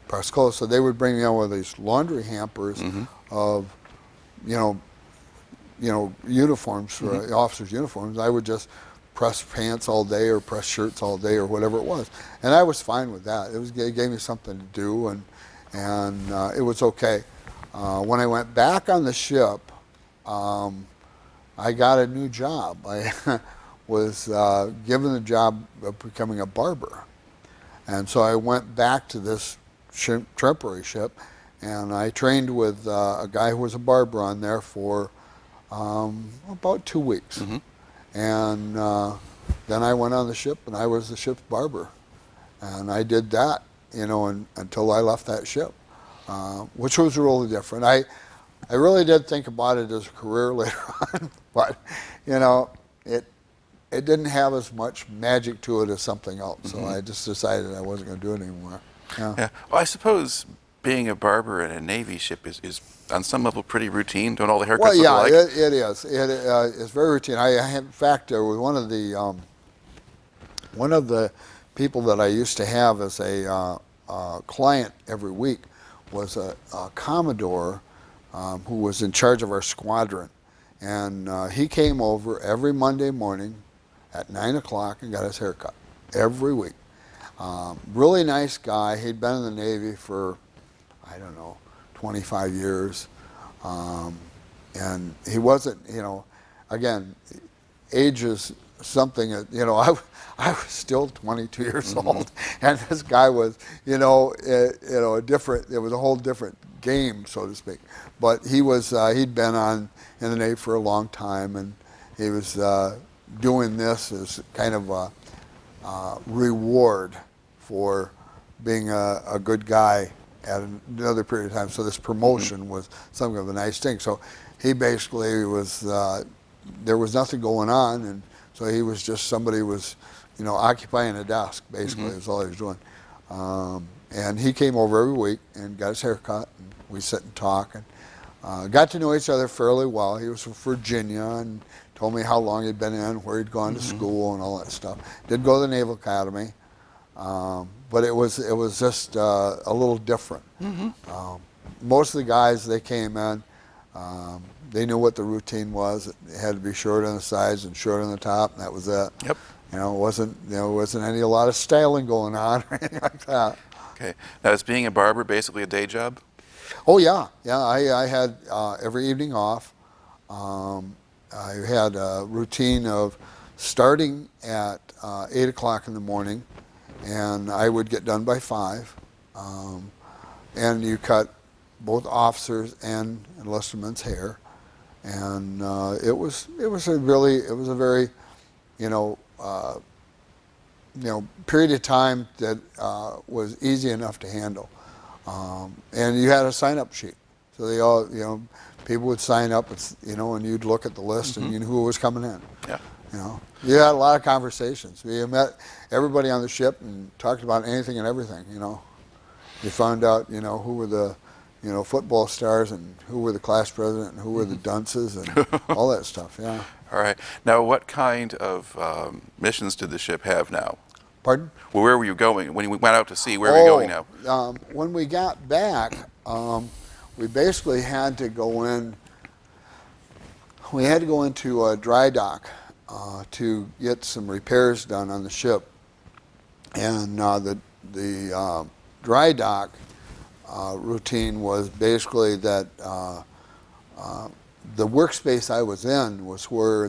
press clothes." So they would bring me on with these laundry hampers of, uniforms for officers' uniforms. I would just press pants all day or press shirts all day or whatever it was, and I was fine with that. It gave me something to do, and it was okay. When I went back on the ship, I got a new job. I was given the job of becoming a barber, and so I went back to this temporary ship, and I trained with a guy who was a barber on there for about 2 weeks. And then I went on the ship, and I was the ship's barber. And I did that, until I left that ship, which was really different. I really did think about it as a career later on, but, it didn't have as much magic to it as something else. So I just decided I wasn't going to do it anymore. Yeah. Well, I suppose being a barber in a Navy ship is on some level pretty routine. Don't all the haircuts look alike? Well, yeah, it is. It's very routine. In fact, with one of the people that I used to have as a client every week was a Commodore who was in charge of our squadron, and he came over every Monday morning at 9 o'clock and got his hair cut every week. Really nice guy. He'd been in the Navy for, 25 years. And he wasn't, again, age is something that, I was still 22 years old, and this guy was, it was a whole different game, so to speak. But he was, he'd been in the Navy for a long time, and he was doing this as kind of a reward for being a good guy at another period of time. So this promotion was something of a nice thing. So he basically was, there was nothing going on, and so he was just somebody who was, occupying a desk, basically, is all he was doing. And he came over every week and got his hair cut, and we sit and talk, and got to know each other fairly well. He was from Virginia, and told me how long he'd been in, where he'd gone to school, and all that stuff. Did go to the Naval Academy. But it was just a little different. Most of the guys, they came in, they knew what the routine was. It had to be short on the sides and short on the top, and that was it. Yep. It wasn't a lot of styling going on or anything like that. Okay. Now, is being a barber basically a day job? Oh yeah. I had every evening off. I had a routine of starting at 8 o'clock in the morning, and I would get done by 5. And you cut both officers and enlistedmen's hair, and it was a very period of time that was easy enough to handle. And you had a sign-up sheet. So they all, people would sign up, and you'd look at the list and you knew who was coming in. Yeah. You had a lot of conversations. You met everybody on the ship and talked about anything and everything, You found out, who were the, football stars and who were the class president and who were the dunces and all that stuff, yeah. All right. Now, what kind of missions did the ship have now? Pardon? Well, where were you going? When you went out to sea, where were you going now? When we got back, we basically had to go in. We had to go into a dry dock to get some repairs done on the ship, and the dry dock routine was basically that the workspace I was in was where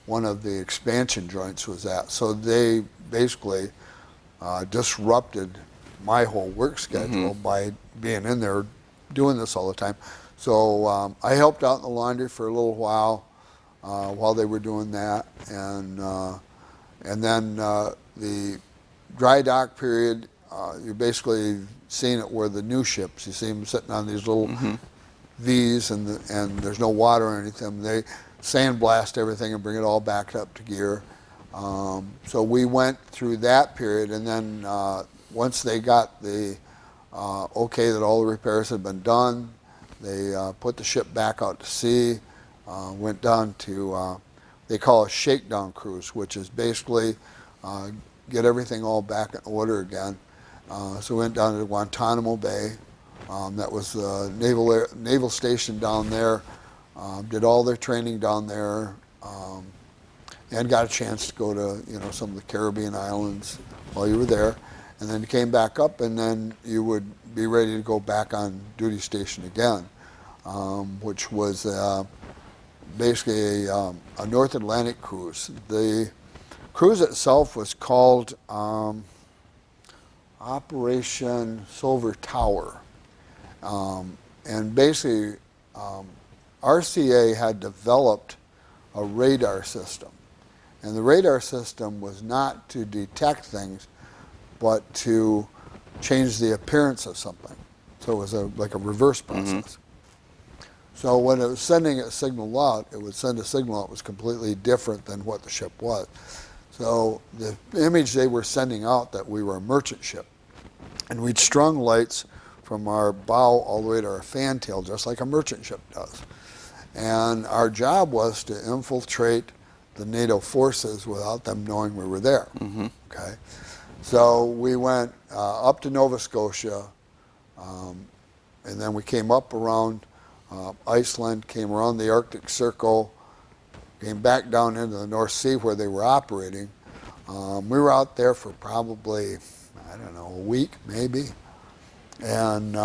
one of the expansion joints was at. So they basically disrupted my whole work schedule by being in there doing this all the time. So I helped out in the laundry for a little while they were doing that, and then the dry dock period, you're basically seeing it where the new ships, you see them sitting on these little V's, and there's no water or anything. They sandblast everything and bring it all back up to gear. So we went through that period, and then once they got the okay that all the repairs had been done, they put the ship back out to sea, went down to, they call a shakedown cruise, which is basically get everything all back in order again. So we went down to Guantanamo Bay. That was the naval station down there. Did all their training down there, and got a chance to go to some of the Caribbean islands while you were there, and then you came back up, and then you would be ready to go back on duty station again, which was basically a North Atlantic cruise. The cruise itself was called Operation Silver Tower, and basically RCA had developed a radar system, and the radar system was not to detect things, but to change the appearance of something. So it was like a reverse process. So when it was sending a signal out, it would send a signal out that was completely different than what the ship was. So the image they were sending out that we were a merchant ship, and we'd strung lights from our bow all the way to our fantail, just like a merchant ship does. And our job was to infiltrate the NATO forces without them knowing we were there. Okay, so we went up to Nova Scotia, and then we came up around Iceland, came around the Arctic Circle, came back down into the North Sea where they were operating. We were out there for probably, I don't know, a week maybe, and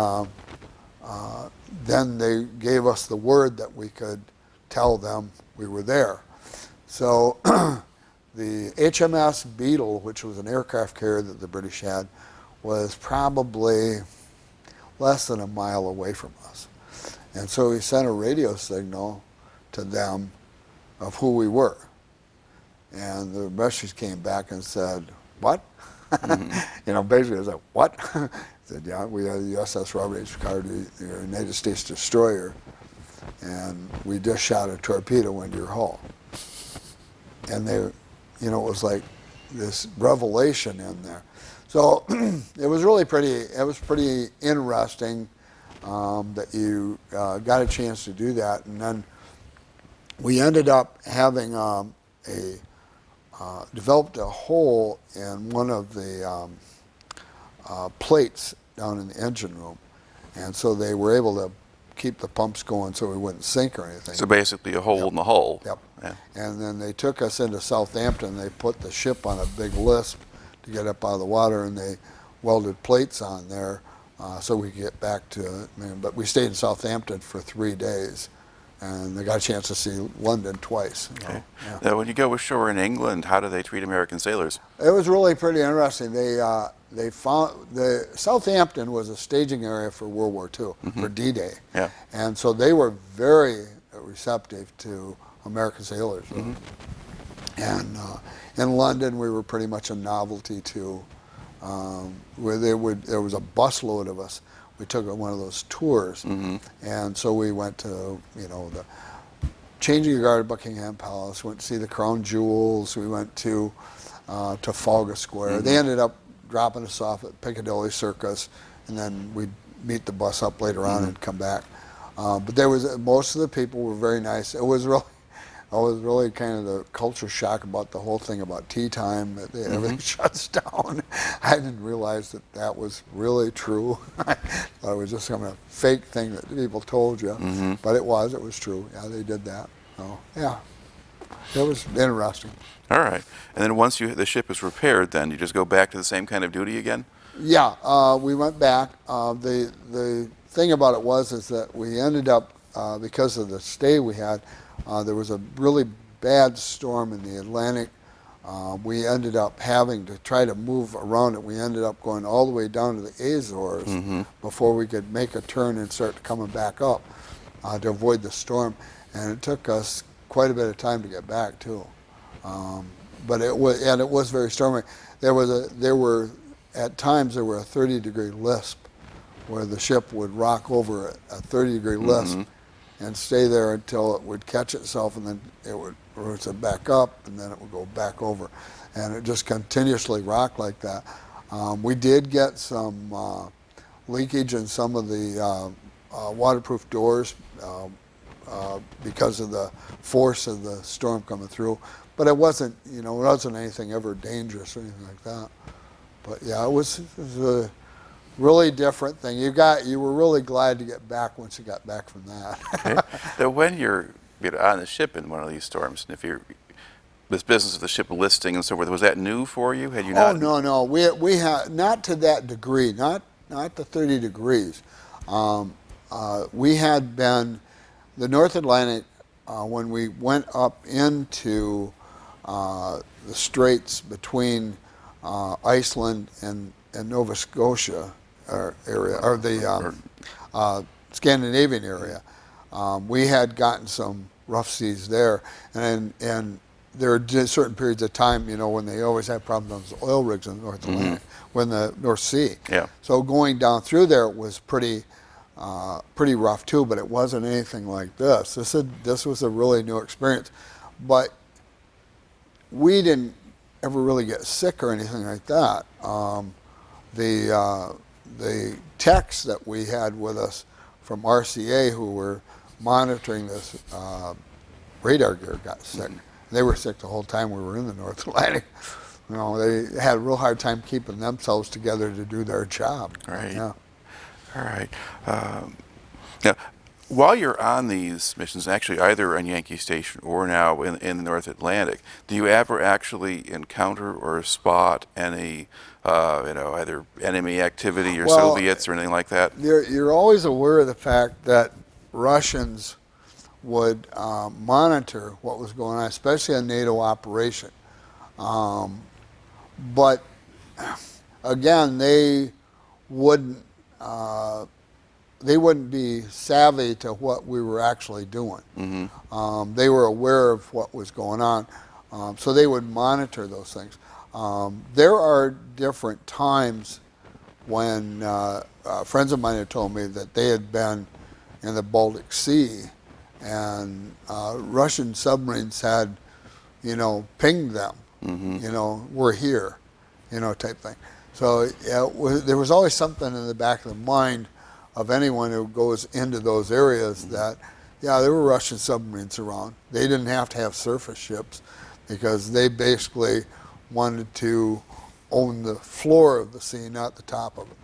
then they gave us the word that we could tell them we were there. So the HMS Beetle, which was an aircraft carrier that the British had, was probably less than a mile away from us. And so we sent a radio signal to them of who we were. And the message came back and said, what? Basically it was like, what? I said, yeah, we are the USS Robert H. McCard, the United States destroyer, and we just shot a torpedo into your hull. And they, it was like this revelation in there. So it was really pretty interesting that you got a chance to do that. And then we ended up having developed a hole in one of the plates down in the engine room. And so they were able to keep the pumps going so we wouldn't sink or anything. So basically a hole in the hull. Yep. Yeah. And then they took us into Southampton. They put the ship on a big lisp to get up out of the water, and they welded plates on there so we could get back to, but we stayed in Southampton for 3 days, and they got a chance to see London twice. Okay. Yeah. Now, when you go ashore in England, how do they treat American sailors? It was really pretty interesting. They found Southampton was a staging area for World War II, for D-Day. Yeah. And so they were very receptive to American sailors. And in London, we were pretty much a novelty to where there was a busload of us. We took one of those tours, and so we went to, the changing the guard at Buckingham Palace, went to see the Crown Jewels, we went to Trafalgar Square. They ended up dropping us off at Piccadilly Circus, and then we'd meet the bus up later on and come back. But most of the people were very nice. It was really kind of the culture shock about the whole thing about tea time, that everything shuts down. I didn't realize that was really true. I thought it was just some fake thing that people told you, but it was true. Yeah, they did that. So, yeah, it was interesting. All right. And then once the ship is repaired, then you just go back to the same kind of duty again? Yeah, we went back. The thing about it is that we ended up, because of the stay we had, there was a really bad storm in the Atlantic. We ended up having to try to move around it. We ended up going all the way down to the Azores before we could make a turn and start coming back up to avoid the storm. And it took us quite a bit of time to get back too. But it was very stormy. At times there were a 30-degree lisp, where the ship would rock over a 30-degree lisp and stay there until it would catch itself, and then it would root it back up, and then it would go back over, and it just continuously rocked like that. We did get some leakage in some of the waterproof doors because of the force of the storm coming through, but it wasn't anything ever dangerous or anything like that. But yeah, it was a really different thing. You were really glad to get back once you got back from that. Okay. Now, when you're on the ship in one of these storms, and this business of the ship listing and so forth, was that new for you? Had you not? Oh no, we had not to that degree, not the 30 degrees. We had been the North Atlantic when we went up into the straits between Iceland and Nova Scotia area, or the Scandinavian area. We had gotten some rough seas there, and there are certain periods of time, when they always have problems on those oil rigs in the North Atlantic, when the North Sea. Yeah. So going down through there was pretty rough too, but it wasn't anything like this. This was a really new experience, but we didn't ever really get sick or anything like that. The techs that we had with us from RCA who were monitoring this radar gear got sick. They were sick the whole time we were in the North Atlantic. They had a real hard time keeping themselves together to do their job. Right. Yeah. All right. Now, while you're on these missions, actually either on Yankee Station or now in the North Atlantic, do you ever actually encounter or spot any, either enemy activity or Soviets or anything like that? You're always aware of the fact that Russians would monitor what was going on, especially a NATO operation. But again, they wouldn't be savvy to what we were actually doing. They were aware of what was going on, so they would monitor those things. There are different times when friends of mine had told me that they had been in the Baltic Sea, and Russian submarines had, pinged them, we're here, type thing. So there was always something in the back of the mind of anyone who goes into those areas that, there were Russian submarines around. They didn't have to have surface ships because they basically wanted to own the floor of the sea, not the top of it.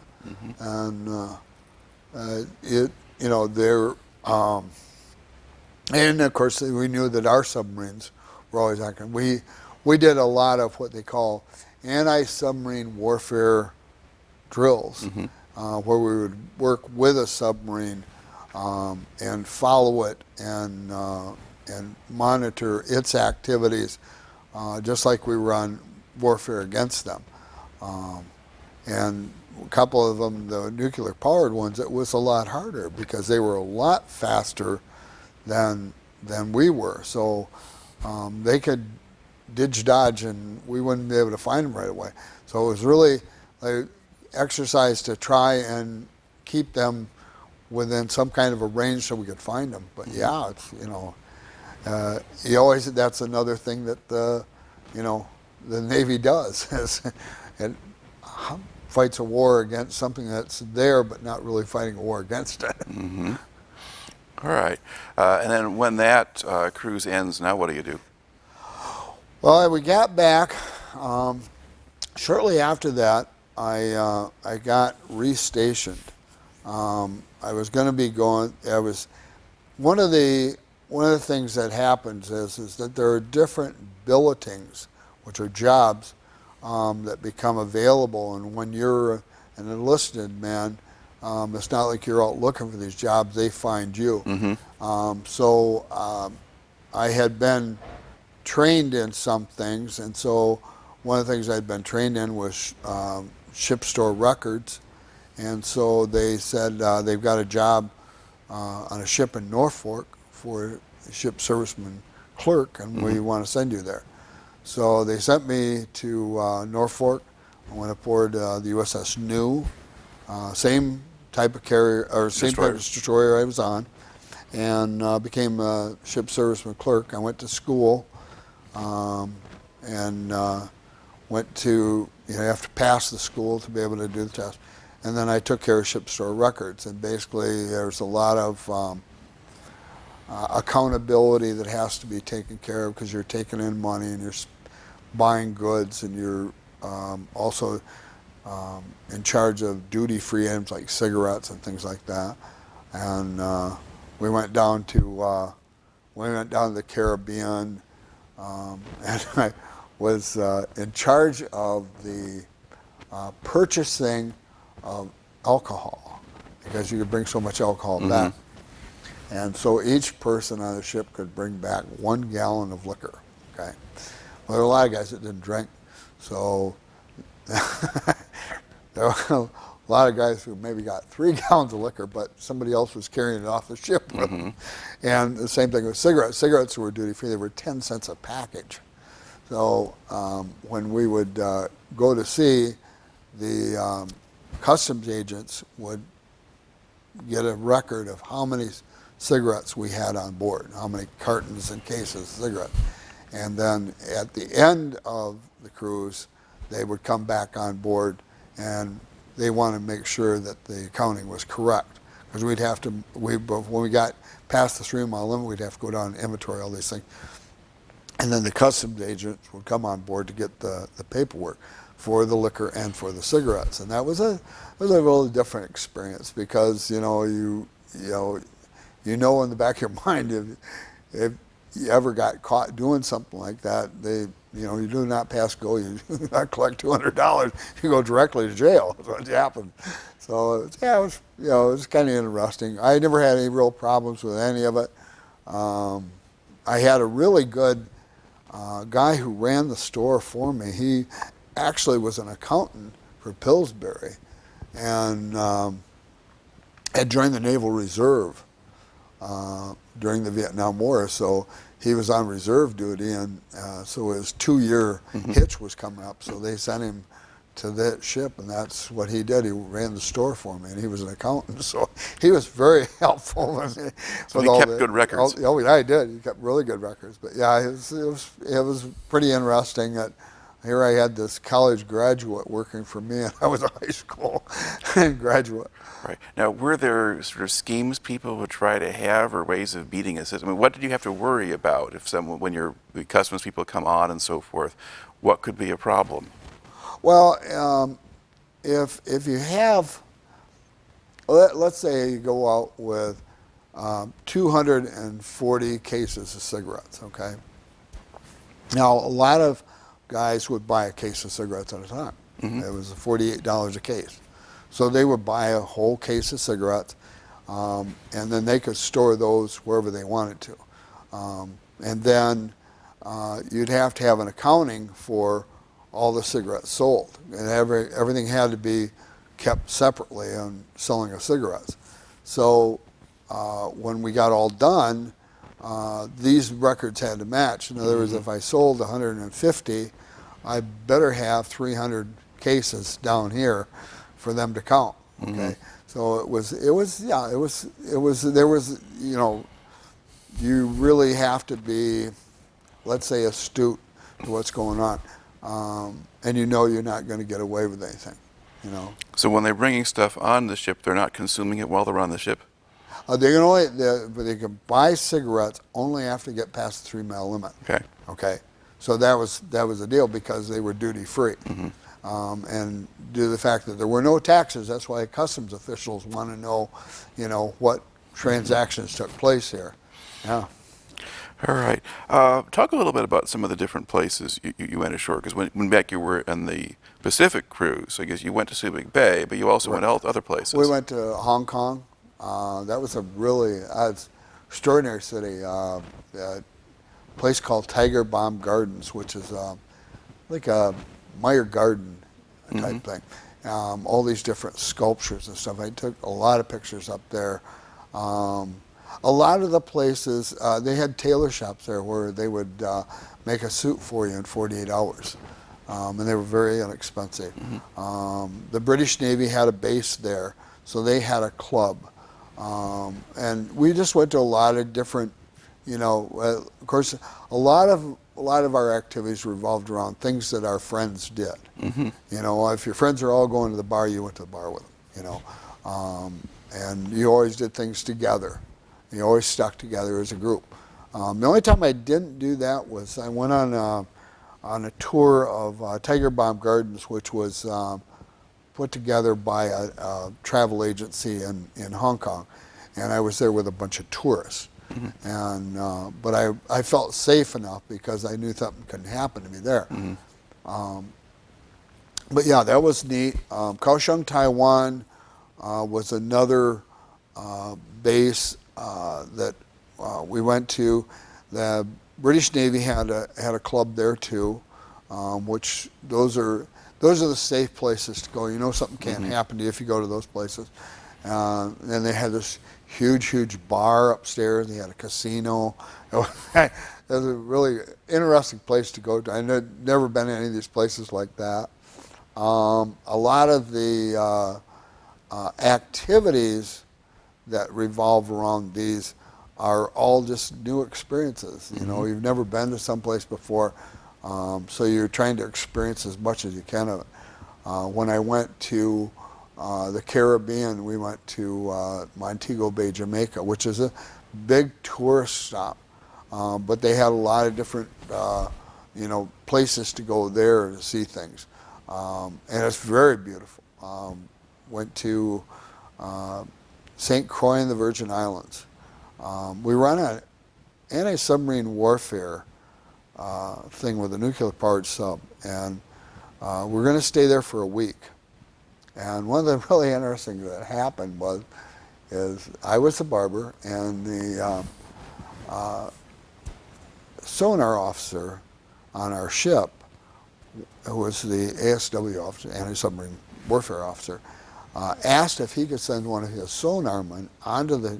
And of course we knew that our submarines were always acting. We did a lot of what they call anti-submarine warfare drills, where we would work with a submarine and follow it and monitor its activities, just like we were on warfare against them. And a couple of them, the nuclear-powered ones, it was a lot harder because they were a lot faster than we were. So they could dodge, and we wouldn't be able to find them right away. So it was really I exercised to try and keep them within some kind of a range so we could find them. But yeah, it's, you always, that's another thing that the Navy does, is it fights a war against something that's there, but not really fighting a war against it. Mm-hmm. All right. And then when that cruise ends, now what do you do? Well, we got back. Shortly after that, I got restationed. I was going to be going. I was one of the things that happens is that there are different billetings, which are jobs that become available. And when you're an enlisted man, it's not like you're out looking for these jobs; they find you. Mm-hmm. So I had been trained in some things, and so one of the things I'd been trained in was ship store records. And so they said they've got a job on a ship in Norfolk for a ship serviceman clerk, and we want to send you there. So they sent me to Norfolk. I went aboard the USS New, same type of carrier, or same type of destroyer I was on, and became a ship serviceman clerk. I went to school and went to, you have to pass the school to be able to do the test. And then I took care of ship store records, and basically there's a lot of accountability that has to be taken care of, because you're taking in money and you're buying goods, and you're also in charge of duty-free items like cigarettes and things like that. And we went down to the Caribbean, and I was in charge of the purchasing of alcohol, because you could bring so much alcohol back. And so each person on the ship could bring back 1 gallon of liquor. Okay, well, there were a lot of guys that didn't drink, so there were a lot of guys who maybe got 3 gallons of liquor, but somebody else was carrying it off the ship with them. And the same thing with cigarettes. Cigarettes were duty free; they were 10 cents a package. So when we would go to sea, the customs agents would get a record of how many cigarettes we had on board, how many cartons and cases of cigarettes. And then at the end of the cruise, they would come back on board, and they wanted to make sure that the accounting was correct. Because we'd have to, when we got past the 3-mile limit, we'd have to go down and inventory all these things. And then the customs agents would come on board to get the paperwork for the liquor and for the cigarettes. And that was a really different experience, because you know in the back of your mind, if you ever got caught doing something like that, you do not pass go, you do not collect $200, you go directly to jail. That's what happened. So yeah, it was kind of interesting. I never had any real problems with any of it. I had a really good guy who ran the store for me. He actually was an accountant for Pillsbury, and had joined the Naval Reserve during the Vietnam War. So he was on reserve duty, and so his 2-year hitch was coming up. So they sent him to that ship, and that's what he did. He ran the store for me, and he was an accountant. So he was very helpful. So he kept good records. Oh yeah, he did. He kept really good records. But yeah, it was pretty interesting that here I had this college graduate working for me, and I was a high school graduate. Right. Now, were there sort of schemes people would try to have, or ways of beating a system? I mean, what did you have to worry about when the customs people come on and so forth? What could be a problem? Well, if you have, let's say you go out with 240 cases of cigarettes, okay? Now, a lot of guys would buy a case of cigarettes at a time. It was $48 a case. So they would buy a whole case of cigarettes, and then they could store those wherever they wanted to. And then you'd have to have an accounting for all the cigarettes sold, and everything had to be kept separately on selling of cigarettes. So when we got all done, these records had to match. In other words, if I sold 150, I better have 300 cases down here for them to count. Okay, so there was, you know, you really have to be, let's say, astute to what's going on, and you know you're not going to get away with anything, you know. So when they're bringing stuff on the ship, they're not consuming it while they're on the ship? They can buy cigarettes only after they get past the 3-mile limit. Okay. Okay, so that was the deal because they were duty free, and due to the fact that there were no taxes, that's why customs officials want to know, you know, what transactions took place here. Yeah. All right. Talk a little bit about some of the different places you went ashore, because when back you were in the Pacific cruise, I guess you went to Subic Bay, but you also went out other places. We went to Hong Kong. That was a really extraordinary city. A place called Tiger Bomb Gardens, which is like a Meyer Garden type thing. All these different sculptures and stuff. I took a lot of pictures up there. A lot of the places, they had tailor shops there where they would make a suit for you in 48 hours. And they were very inexpensive. The British Navy had a base there, so they had a club. And we just went to a lot of different, you know, of course, a lot of our activities revolved around things that our friends did. You know, if your friends are all going to the bar, you went to the bar with them, you know. And you always did things together. You always stuck together as a group. The only time I didn't do that was I went on a tour of Tiger Bomb Gardens, which was put together by a travel agency in Hong Kong, and I was there with a bunch of tourists. And but I felt safe enough because I knew something couldn't happen to me there. But yeah, that was neat. Kaohsiung, Taiwan was another base that we went to. The British Navy had a club there too, which those are the safe places to go. You know something can't happen to you if you go to those places. And they had this huge bar upstairs. They had a casino. It was a really interesting place to go to. I'd never been in any of these places like that. A lot of the activities that revolve around these are all just new experiences. You know, you've never been to someplace before, so you're trying to experience as much as you can of it. When I went to the Caribbean, we went to Montego Bay, Jamaica, which is a big tourist stop, but they had a lot of different, you know, places to go there to see things, and it's very beautiful. Went to St. Croix in the Virgin Islands. We were on an anti-submarine warfare thing with a nuclear-powered sub, and we're going to stay there for a week. And one of the really interesting things that happened is I was the barber, and the sonar officer on our ship, who was the ASW officer, anti-submarine warfare officer, asked if he could send one of his sonarmen onto the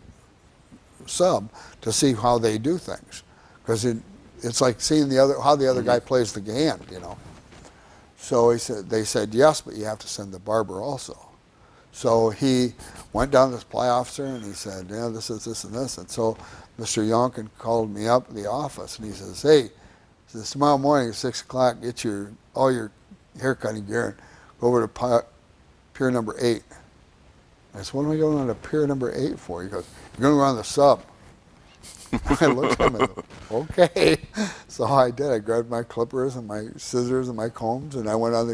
sub to see how they do things, because it's like seeing how the other guy plays the hand, you know. So they said yes, but you have to send the barber also. So he went down to the supply officer and he said, yeah, this is this and this. And so Mr. Yonkin called me up at the office and he says, hey, tomorrow morning at 6 o'clock, get all your hair cutting gear and go over to pier number 8. I said, what am I going on to pier number 8 for? He goes, you're going to go on the sub. I looked at him and said, okay. So I did. I grabbed my clippers and my scissors and my combs, and I went on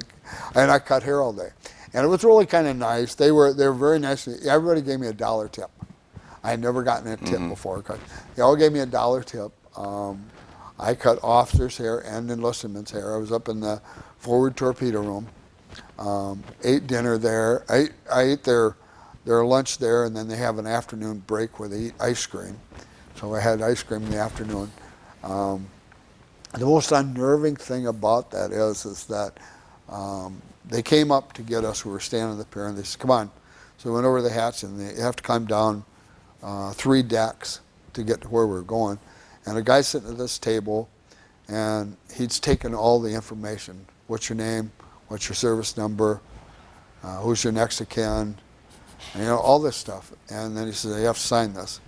and I cut hair all day. And it was really kind of nice. They were very nice. Everybody gave me a $1 tip. I had never gotten a tip before. They all gave me a $1 tip. I cut officers' hair and enlistedmen's hair. I was up in the forward torpedo room. Ate dinner there. I ate their lunch there, and then they have an afternoon break where they eat ice cream. So I had ice cream in the afternoon. The most unnerving thing about that is that they came up to get us. We were standing on the pier, and they said, come on. So we went over the hatch, and they have to climb down 3 decks to get to where we were going. And a guy sitting at this table, and he's taken all the information. What's your name? what's your service number, who's your next of kin, and, all this stuff. And then he said, you have to sign this.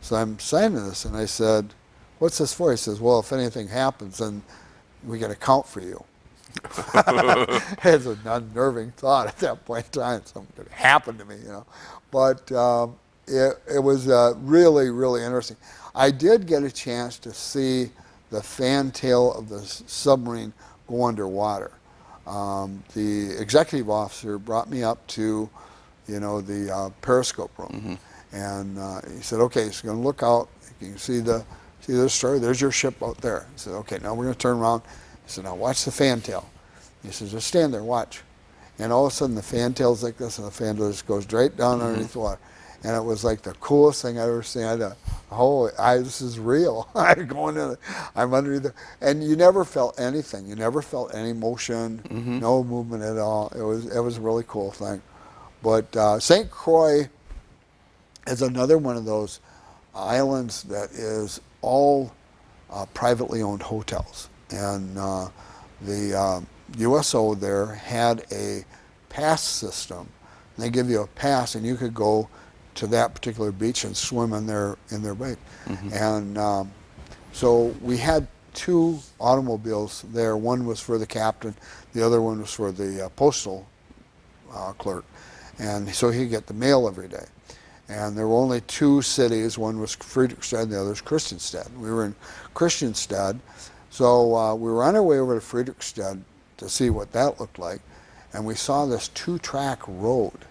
So I'm signing this, and I said, what's this for? He says, well, if anything happens, then we got to count for you. It's an unnerving thought at that point in time. Something could happen to me, But it was really, really interesting. I did get a chance to see the fantail of the submarine go underwater. The executive officer brought me up to, the periscope room, and he said, "Okay, so you're going to look out. You can see the destroyer. There's your ship out there." He said, "Okay, now we're going to turn around." He said, "Now watch the fantail." He says, "Just stand there, watch." And all of a sudden, the fantail's like this, and the fantail just goes straight down underneath the water. And it was like the coolest thing I've ever seen. I thought, this is real. I'm going in, I'm underneath there. And you never felt anything. You never felt any motion, no movement at all. It was a really cool thing. But St. Croix is another one of those islands that is all privately owned hotels. And the USO there had a pass system. They give you a pass, and you could go to that particular beach and swim in their bay. And so we had 2 automobiles there. One was for the captain, the other one was for the postal clerk. And so he'd get the mail every day. And there were only 2 cities. One was Friedrichstadt, and the other was Christiansted. We were in Christiansted, so we were on our way over to Friedrichstadt to see what that looked like. And we saw this 2-track road.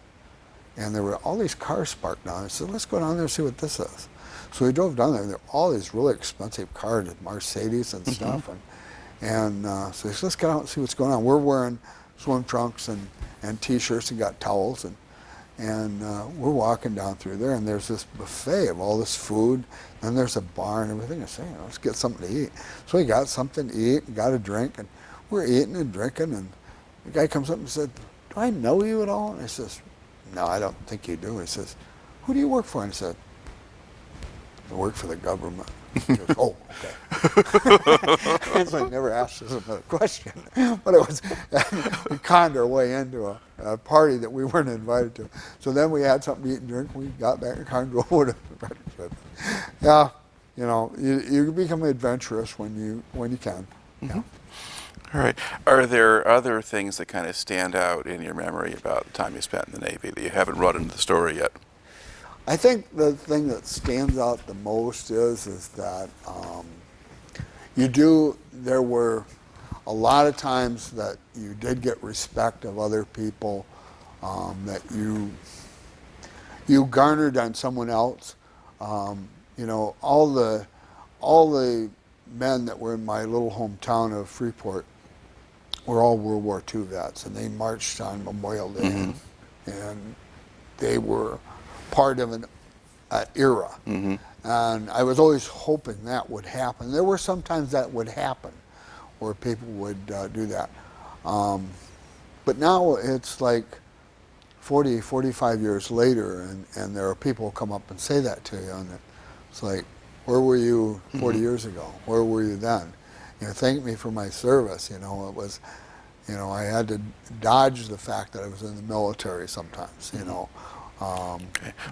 And there were all these cars parked down. I said, let's go down there and see what this is. So we drove down there, and there were all these really expensive cars, Mercedes and stuff. And so he said, let's get out and see what's going on. We're wearing swim trunks and T-shirts and got towels. And we're walking down through there, and there's this buffet of all this food. And there's a bar and everything. I said, let's get something to eat. So we got something to eat and got a drink. And we're eating and drinking. And the guy comes up and said, do I know you at all? And I says, no, I don't think you do. He says, who do you work for? And I said, I work for the government. He goes, oh, okay. So I never asked us another question. But it was, we conned our way into a party that we weren't invited to. So then we had something to eat and drink. We got back and kind of drove over to the party. Yeah, you become adventurous when you can. Yeah. All right. Are there other things that kind of stand out in your memory about the time you spent in the Navy that you haven't brought into the story yet? I think the thing that stands out the most is that there were a lot of times that you did get respect of other people, that you garnered on someone else. All the men that were in my little hometown of Freeport were all World War II vets, and they marched on Memorial Day, and they were part of an era. And I was always hoping that would happen. There were sometimes that would happen, where people would do that. But now it's like 40, 45 years later, and there are people who come up and say that to you, and it's like, where were you 40 years ago? Where were you then? Thank me for my service. It was, I had to dodge the fact that I was in the military sometimes. Okay. I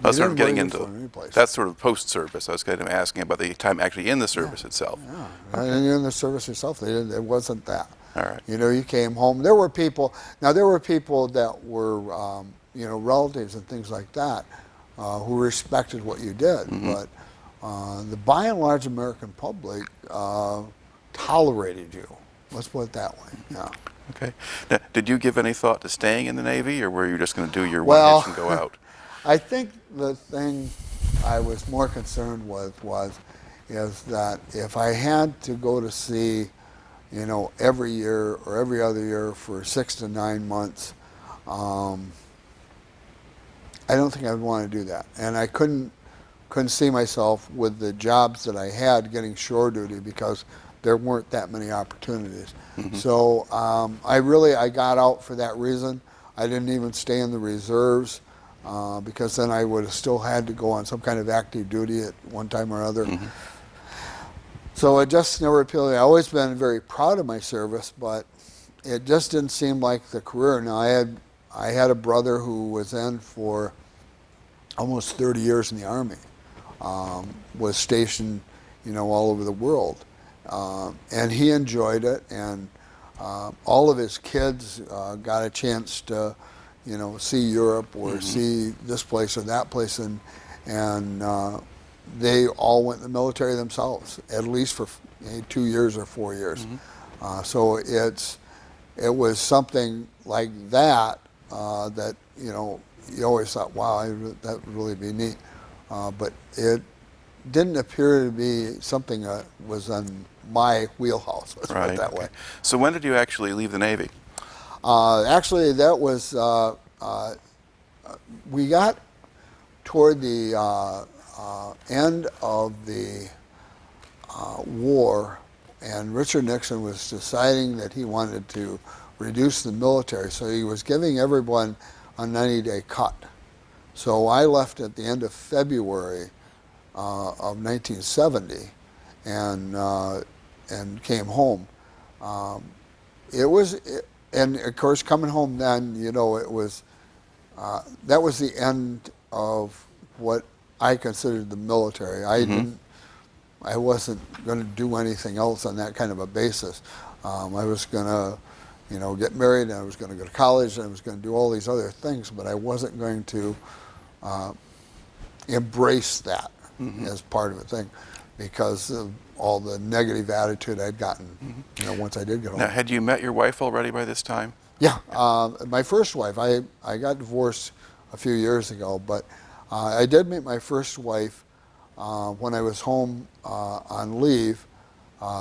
was sort of getting into that's sort of post-service. I was kind of asking about the time actually in the service itself. Yeah, and in the service itself, it wasn't that. All right. You came home. There were people that were, relatives and things like that, who respected what you did, but the by and large American public tolerated you. Let's put it that way. Yeah. Okay. Now, did you give any thought to staying in the Navy, or were you just going to do your one hitch and go out? I think the thing I was more concerned with is that if I had to go to sea, every year or every other year for 6 to 9 months, I don't think I'd want to do that. And I couldn't see myself with the jobs that I had getting shore duty because there weren't that many opportunities. So I got out for that reason. I didn't even stay in the reserves because then I would have still had to go on some kind of active duty at one time or other. So it just never appealed to me. I've always been very proud of my service, but it just didn't seem like the career. Now I had a brother who was in for almost 30 years in the Army, was stationed, all over the world, and he enjoyed it, and all of his kids got a chance to, see Europe or see this place or that place, and they all went in the military themselves, at least for 2 years or 4 years. So it was something like that that you always thought, wow, that would really be neat, but it didn't appear to be something that was in my wheelhouse. Let's put it that way. So when did you actually leave the Navy? Actually, that was we got toward the end of the war, and Richard Nixon was deciding that he wanted to reduce the military, so he was giving everyone a 90-day cut. So I left at the end of February of 1970, and came home. And of course, coming home then, it was that was the end of what I considered the military. I wasn't going to do anything else on that kind of a basis. I was going to, get married, and I was going to go to college, and I was going to do all these other things, but I wasn't going to embrace that as part of the thing, because of all the negative attitude I'd gotten, once I did get home. Now, had you met your wife already by this time? Yeah, my first wife. I got divorced a few years ago, but I did meet my first wife when I was home on leave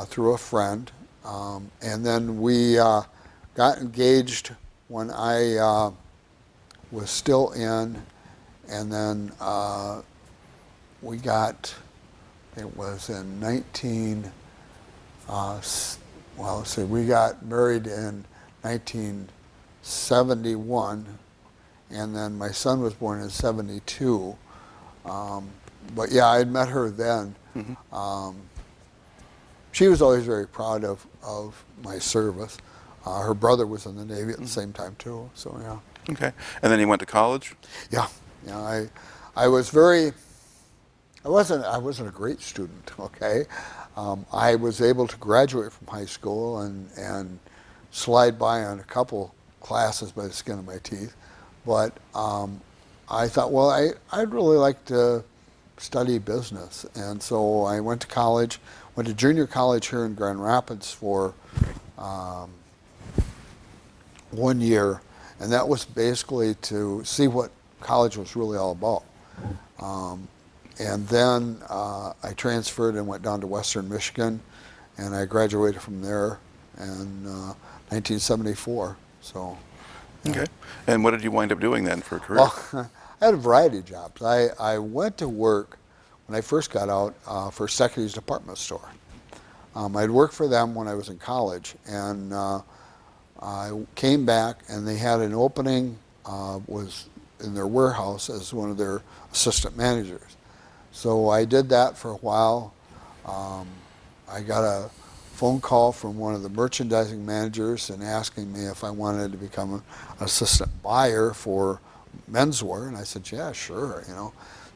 through a friend, and then we got engaged when I was still in, and then we got, it was in we got married in 1971, and then my son was born in 72. But yeah, I had met her then. She was always very proud of my service. Her brother was in the Navy at the same time too, so yeah. Okay, and then you went to college? Yeah, I was very, I wasn't a great student, okay? I was able to graduate from high school and slide by on a couple classes by the skin of my teeth, but I thought, well, I'd really like to study business, and so I went to college, went to junior college here in Grand Rapids for 1 year, and that was basically to see what college was really all about. And then I transferred and went down to Western Michigan, and I graduated from there in 1974. So. Okay. And what did you wind up doing then for a career? Well, I had a variety of jobs. I went to work when I first got out for Security's department store. I'd worked for them when I was in college, and I came back, and they had an opening, was in their warehouse as one of their assistant managers. So I did that for a while. I got a phone call from one of the merchandising managers and asking me if I wanted to become an assistant buyer for menswear, and I said, yeah, sure,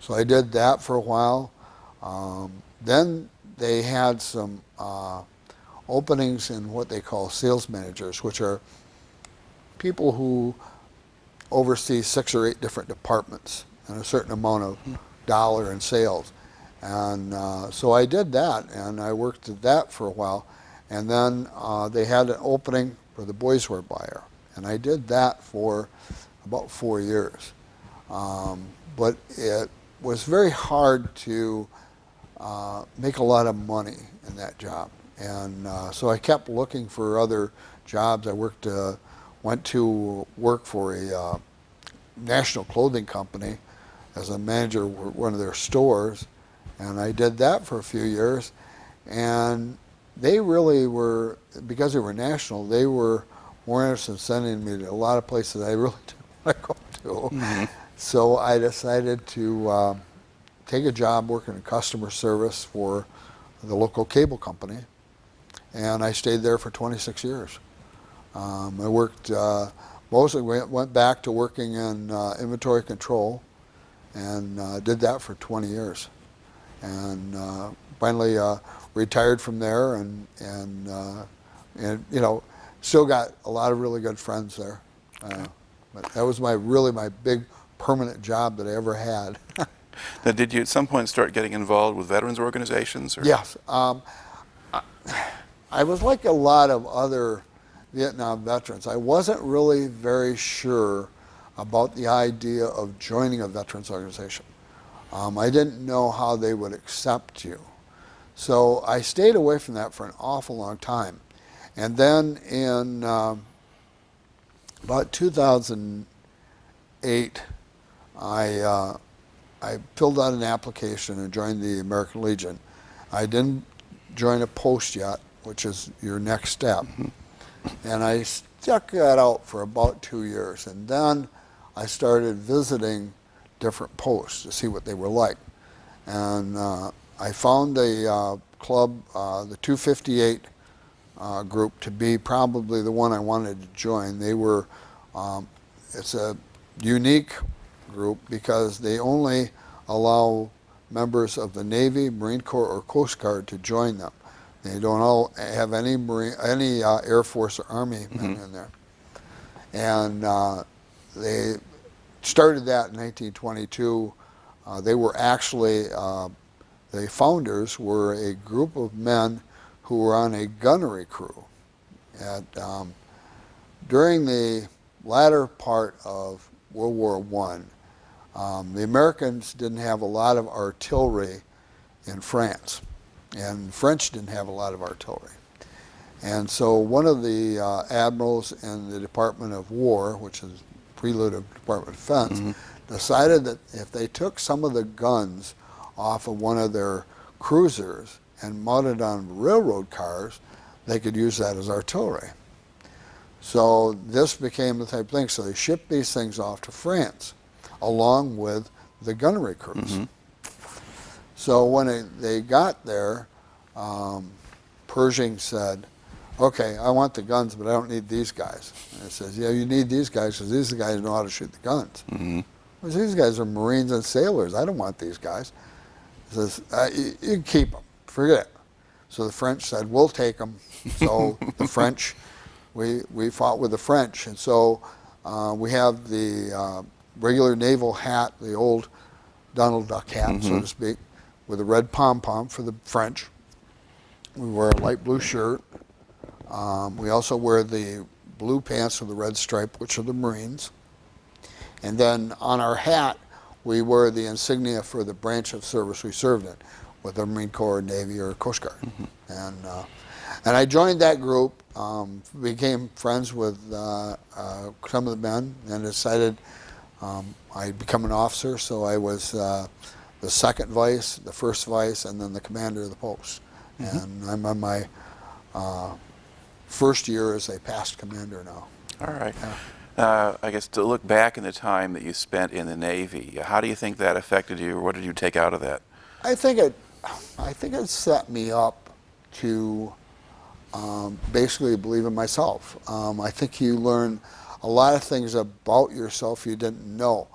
So I did that for a while. Then they had some openings in what they call sales managers, which are people who oversee 6 or 8 different departments and a certain amount of dollar in sales. And so I did that, and I worked at that for a while. And then they had an opening for the boyswear buyer, and I did that for about 4 years. But it was very hard to make a lot of money in that job. And so I kept looking for other jobs. I went to work for a national clothing company as a manager of one of their stores, and I did that for a few years. And they really were, because they were national, they were more interested in sending me to a lot of places I really didn't want to go to. So I decided to take a job working in customer service for the local cable company, and I stayed there for 26 years. I worked mostly went back to working in inventory control, and did that for 20 years, and finally retired from there, and you know, still got a lot of really good friends there. But that was really my big permanent job that I ever had. Now, did you at some point start getting involved with veterans organizations? Or? Yes. I was like a lot of other Vietnam veterans. I wasn't really very sure about the idea of joining a veterans organization. I didn't know how they would accept you. So I stayed away from that for an awful long time. And then in about 2008, I filled out an application and joined the American Legion. I didn't join a post yet, which is your next step. And I stuck that out for about 2 years. And then I started visiting different posts to see what they were like. And I found a club, the 258 group, to be probably the one I wanted to join. They were, it's a unique group because they only allow members of the Navy, Marine Corps, or Coast Guard to join them. They don't all have any Air Force or Army men in there. And they started that in 1922. They were actually, the founders were a group of men who were on a gunnery crew. During the latter part of World War I, the Americans didn't have a lot of artillery in France, and French didn't have a lot of artillery. And so one of the admirals in the Department of War, which is prelude of Department of Defense, decided that if they took some of the guns off of one of their cruisers and mounted on railroad cars, they could use that as artillery. So this became the type of thing. So they shipped these things off to France, along with the gunnery crews. So when they got there, Pershing said, okay, I want the guns, but I don't need these guys. And it says, yeah, you need these guys because these are the guys who know how to shoot the guns. Well, these guys are Marines and sailors. I don't want these guys. He says, you can keep them. Forget it. So the French said, we'll take them. So the French, we fought with the French. And so we have the regular naval hat, the old Donald Duck hat, so to speak, with a red pom-pom for the French. We wear a light blue shirt. We also wear the blue pants with the red stripe, which are the Marines. And then on our hat, we wear the insignia for the branch of service we served in, with the Marine Corps, Navy, or Coast Guard. And I joined that group, became friends with some of the men, and decided I'd become an officer. So I was the second vice, the first vice, and then the commander of the post. And I'm on my first year as a past commander now. All right. I guess to look back in the time that you spent in the Navy, how do you think that affected you, or what did you take out of that? I think it set me up to basically believe in myself. I think you learn a lot of things about yourself you didn't know.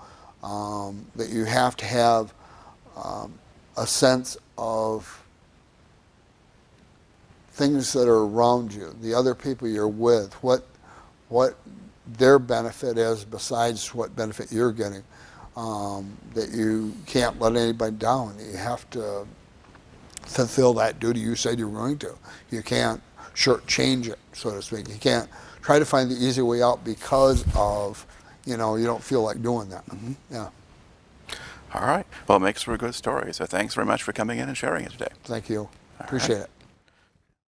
That you have to have a sense of things that are around you, the other people you're with, what their benefit is besides what benefit you're getting. That you can't let anybody down. You have to fulfill that duty you said you're going to. You can't shortchange it, so to speak. You can't try to find the easy way out because of, you don't feel like doing that. Yeah. All right. Well, it makes for a good story. So thanks very much for coming in and sharing it today. Thank you. Appreciate it.